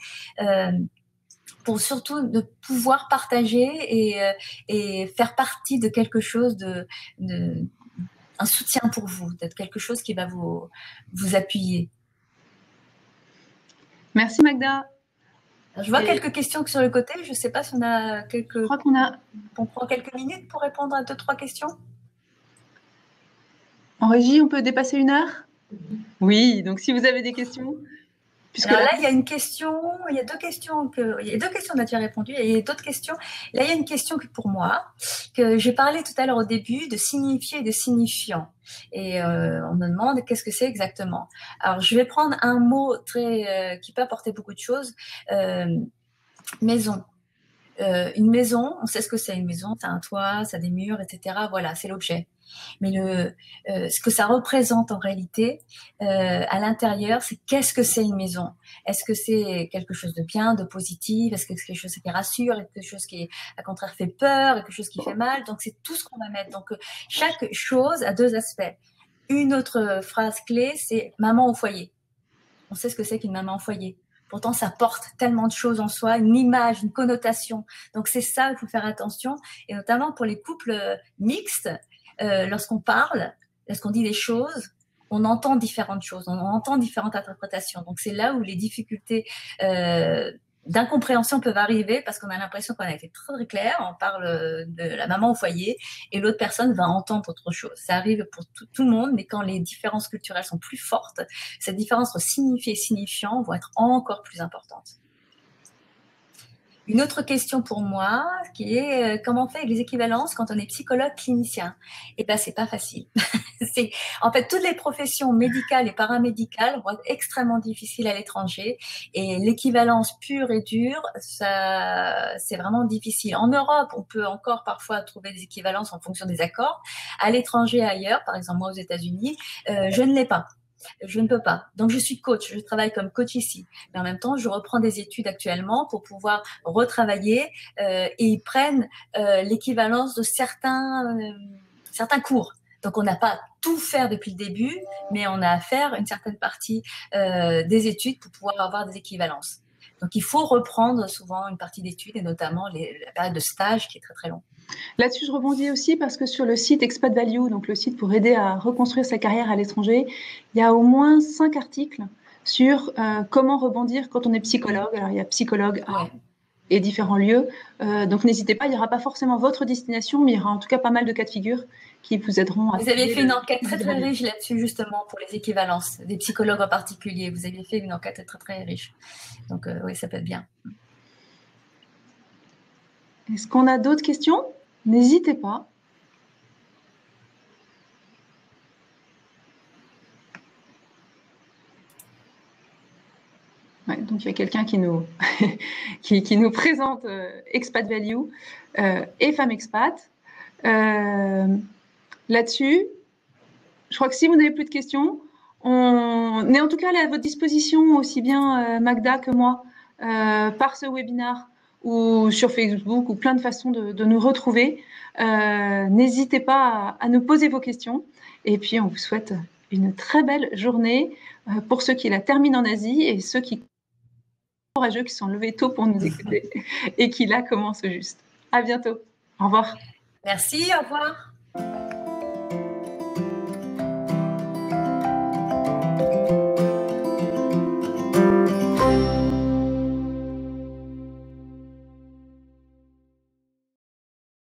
Pour surtout de pouvoir partager et faire partie de quelque chose, un soutien pour vous, d'être quelque chose qui va vous appuyer. Merci Magda. Alors, je vois quelques questions sur le côté. Je ne sais pas si on a quelques... Je crois on prend quelques minutes pour répondre à 2-3 questions. En régie, on peut dépasser 1 heure? Oui, donc si vous avez des questions... Alors là, il y a une question, il y a 2 questions on a déjà répondu, et il y a d'autres questions. Là, il y a une question pour moi, que j'ai parlé tout à l'heure au début, de signifié et de signifiant. Et on me demande qu'est-ce que c'est exactement. Alors, je vais prendre un mot qui peut apporter beaucoup de choses. Maison. Une maison, on sait ce que c'est une maison, ça a un toit, ça a des murs, etc. Voilà, c'est l'objet. Mais ce que ça représente en réalité à l'intérieur, c'est qu'est-ce que c'est une maison? Est-ce que c'est quelque chose de bien, de positif? Est-ce que c'est quelque chose qui rassure? Est-ce quelque chose qui, à contraire, fait peur? Quelque chose qui fait mal? Donc, c'est tout ce qu'on va mettre. Donc, chaque chose a 2 aspects. Une autre phrase clé, c'est maman au foyer. On sait ce que c'est qu'une maman au foyer. Pourtant, ça porte tellement de choses en soi, une image, une connotation. Donc, c'est ça, il faut faire attention. Et notamment pour les couples mixtes, lorsqu'on parle, lorsqu'on dit des choses, on entend différentes choses, on entend différentes interprétations. Donc, c'est là où les difficultés d'incompréhension peuvent arriver parce qu'on a l'impression qu'on a été très, très clair, on parle de la maman au foyer et l'autre personne va entendre autre chose. Ça arrive pour tout le monde, mais quand les différences culturelles sont plus fortes, cette différence entre signifié et signifiant vont être encore plus importantes. Une autre question pour moi, qui est comment on fait avec les équivalences quand on est psychologue clinicien? Eh bien, c'est pas facile. En fait, toutes les professions médicales et paramédicales vont être extrêmement difficiles à l'étranger et l'équivalence pure et dure, ça, c'est vraiment difficile. En Europe, on peut encore parfois trouver des équivalences en fonction des accords. À l'étranger, ailleurs, par exemple moi aux États-Unis, je ne l'ai pas. Je ne peux pas. Donc, je suis coach. Je travaille comme coach ici. Mais en même temps, je reprends des études actuellement pour pouvoir retravailler et ils prennent l'équivalence de certains cours. Donc, on n'a pas tout faire depuis le début, mais on a à faire une certaine partie des études pour pouvoir avoir des équivalences. Donc, il faut reprendre souvent une partie d'études et notamment la période de stage qui est très, très longue. Là-dessus, je rebondis aussi parce que sur le site Expat Value, donc le site pour aider à reconstruire sa carrière à l'étranger, il y a au moins 5 articles sur comment rebondir quand on est psychologue. Alors, il y a psychologue et différents lieux. Donc, n'hésitez pas, il n'y aura pas forcément votre destination, mais il y aura en tout cas pas mal de cas de figure qui vous aideront à... Vous avez fait une enquête très, très riche là-dessus, justement, pour les équivalences, des psychologues en particulier. Vous avez fait une enquête très, très riche. Donc, oui, ça peut être bien. Est-ce qu'on a d'autres questions? N'hésitez pas. Ouais, donc il y a quelqu'un qui nous, qui nous présente Expat Value et Femmes Expat. Là-dessus, je crois que si vous n'avez plus de questions, on est en tout cas à votre disposition, aussi bien Magda que moi, par ce webinaire ou sur Facebook ou plein de façons de nous retrouver. N'hésitez pas à nous poser vos questions. Et puis, on vous souhaite une très belle journée pour ceux qui la terminent en Asie et ceux qui sont courageux, qui sont levés tôt pour nous écouter et qui la commencent juste. À bientôt. Au revoir. Merci, au revoir.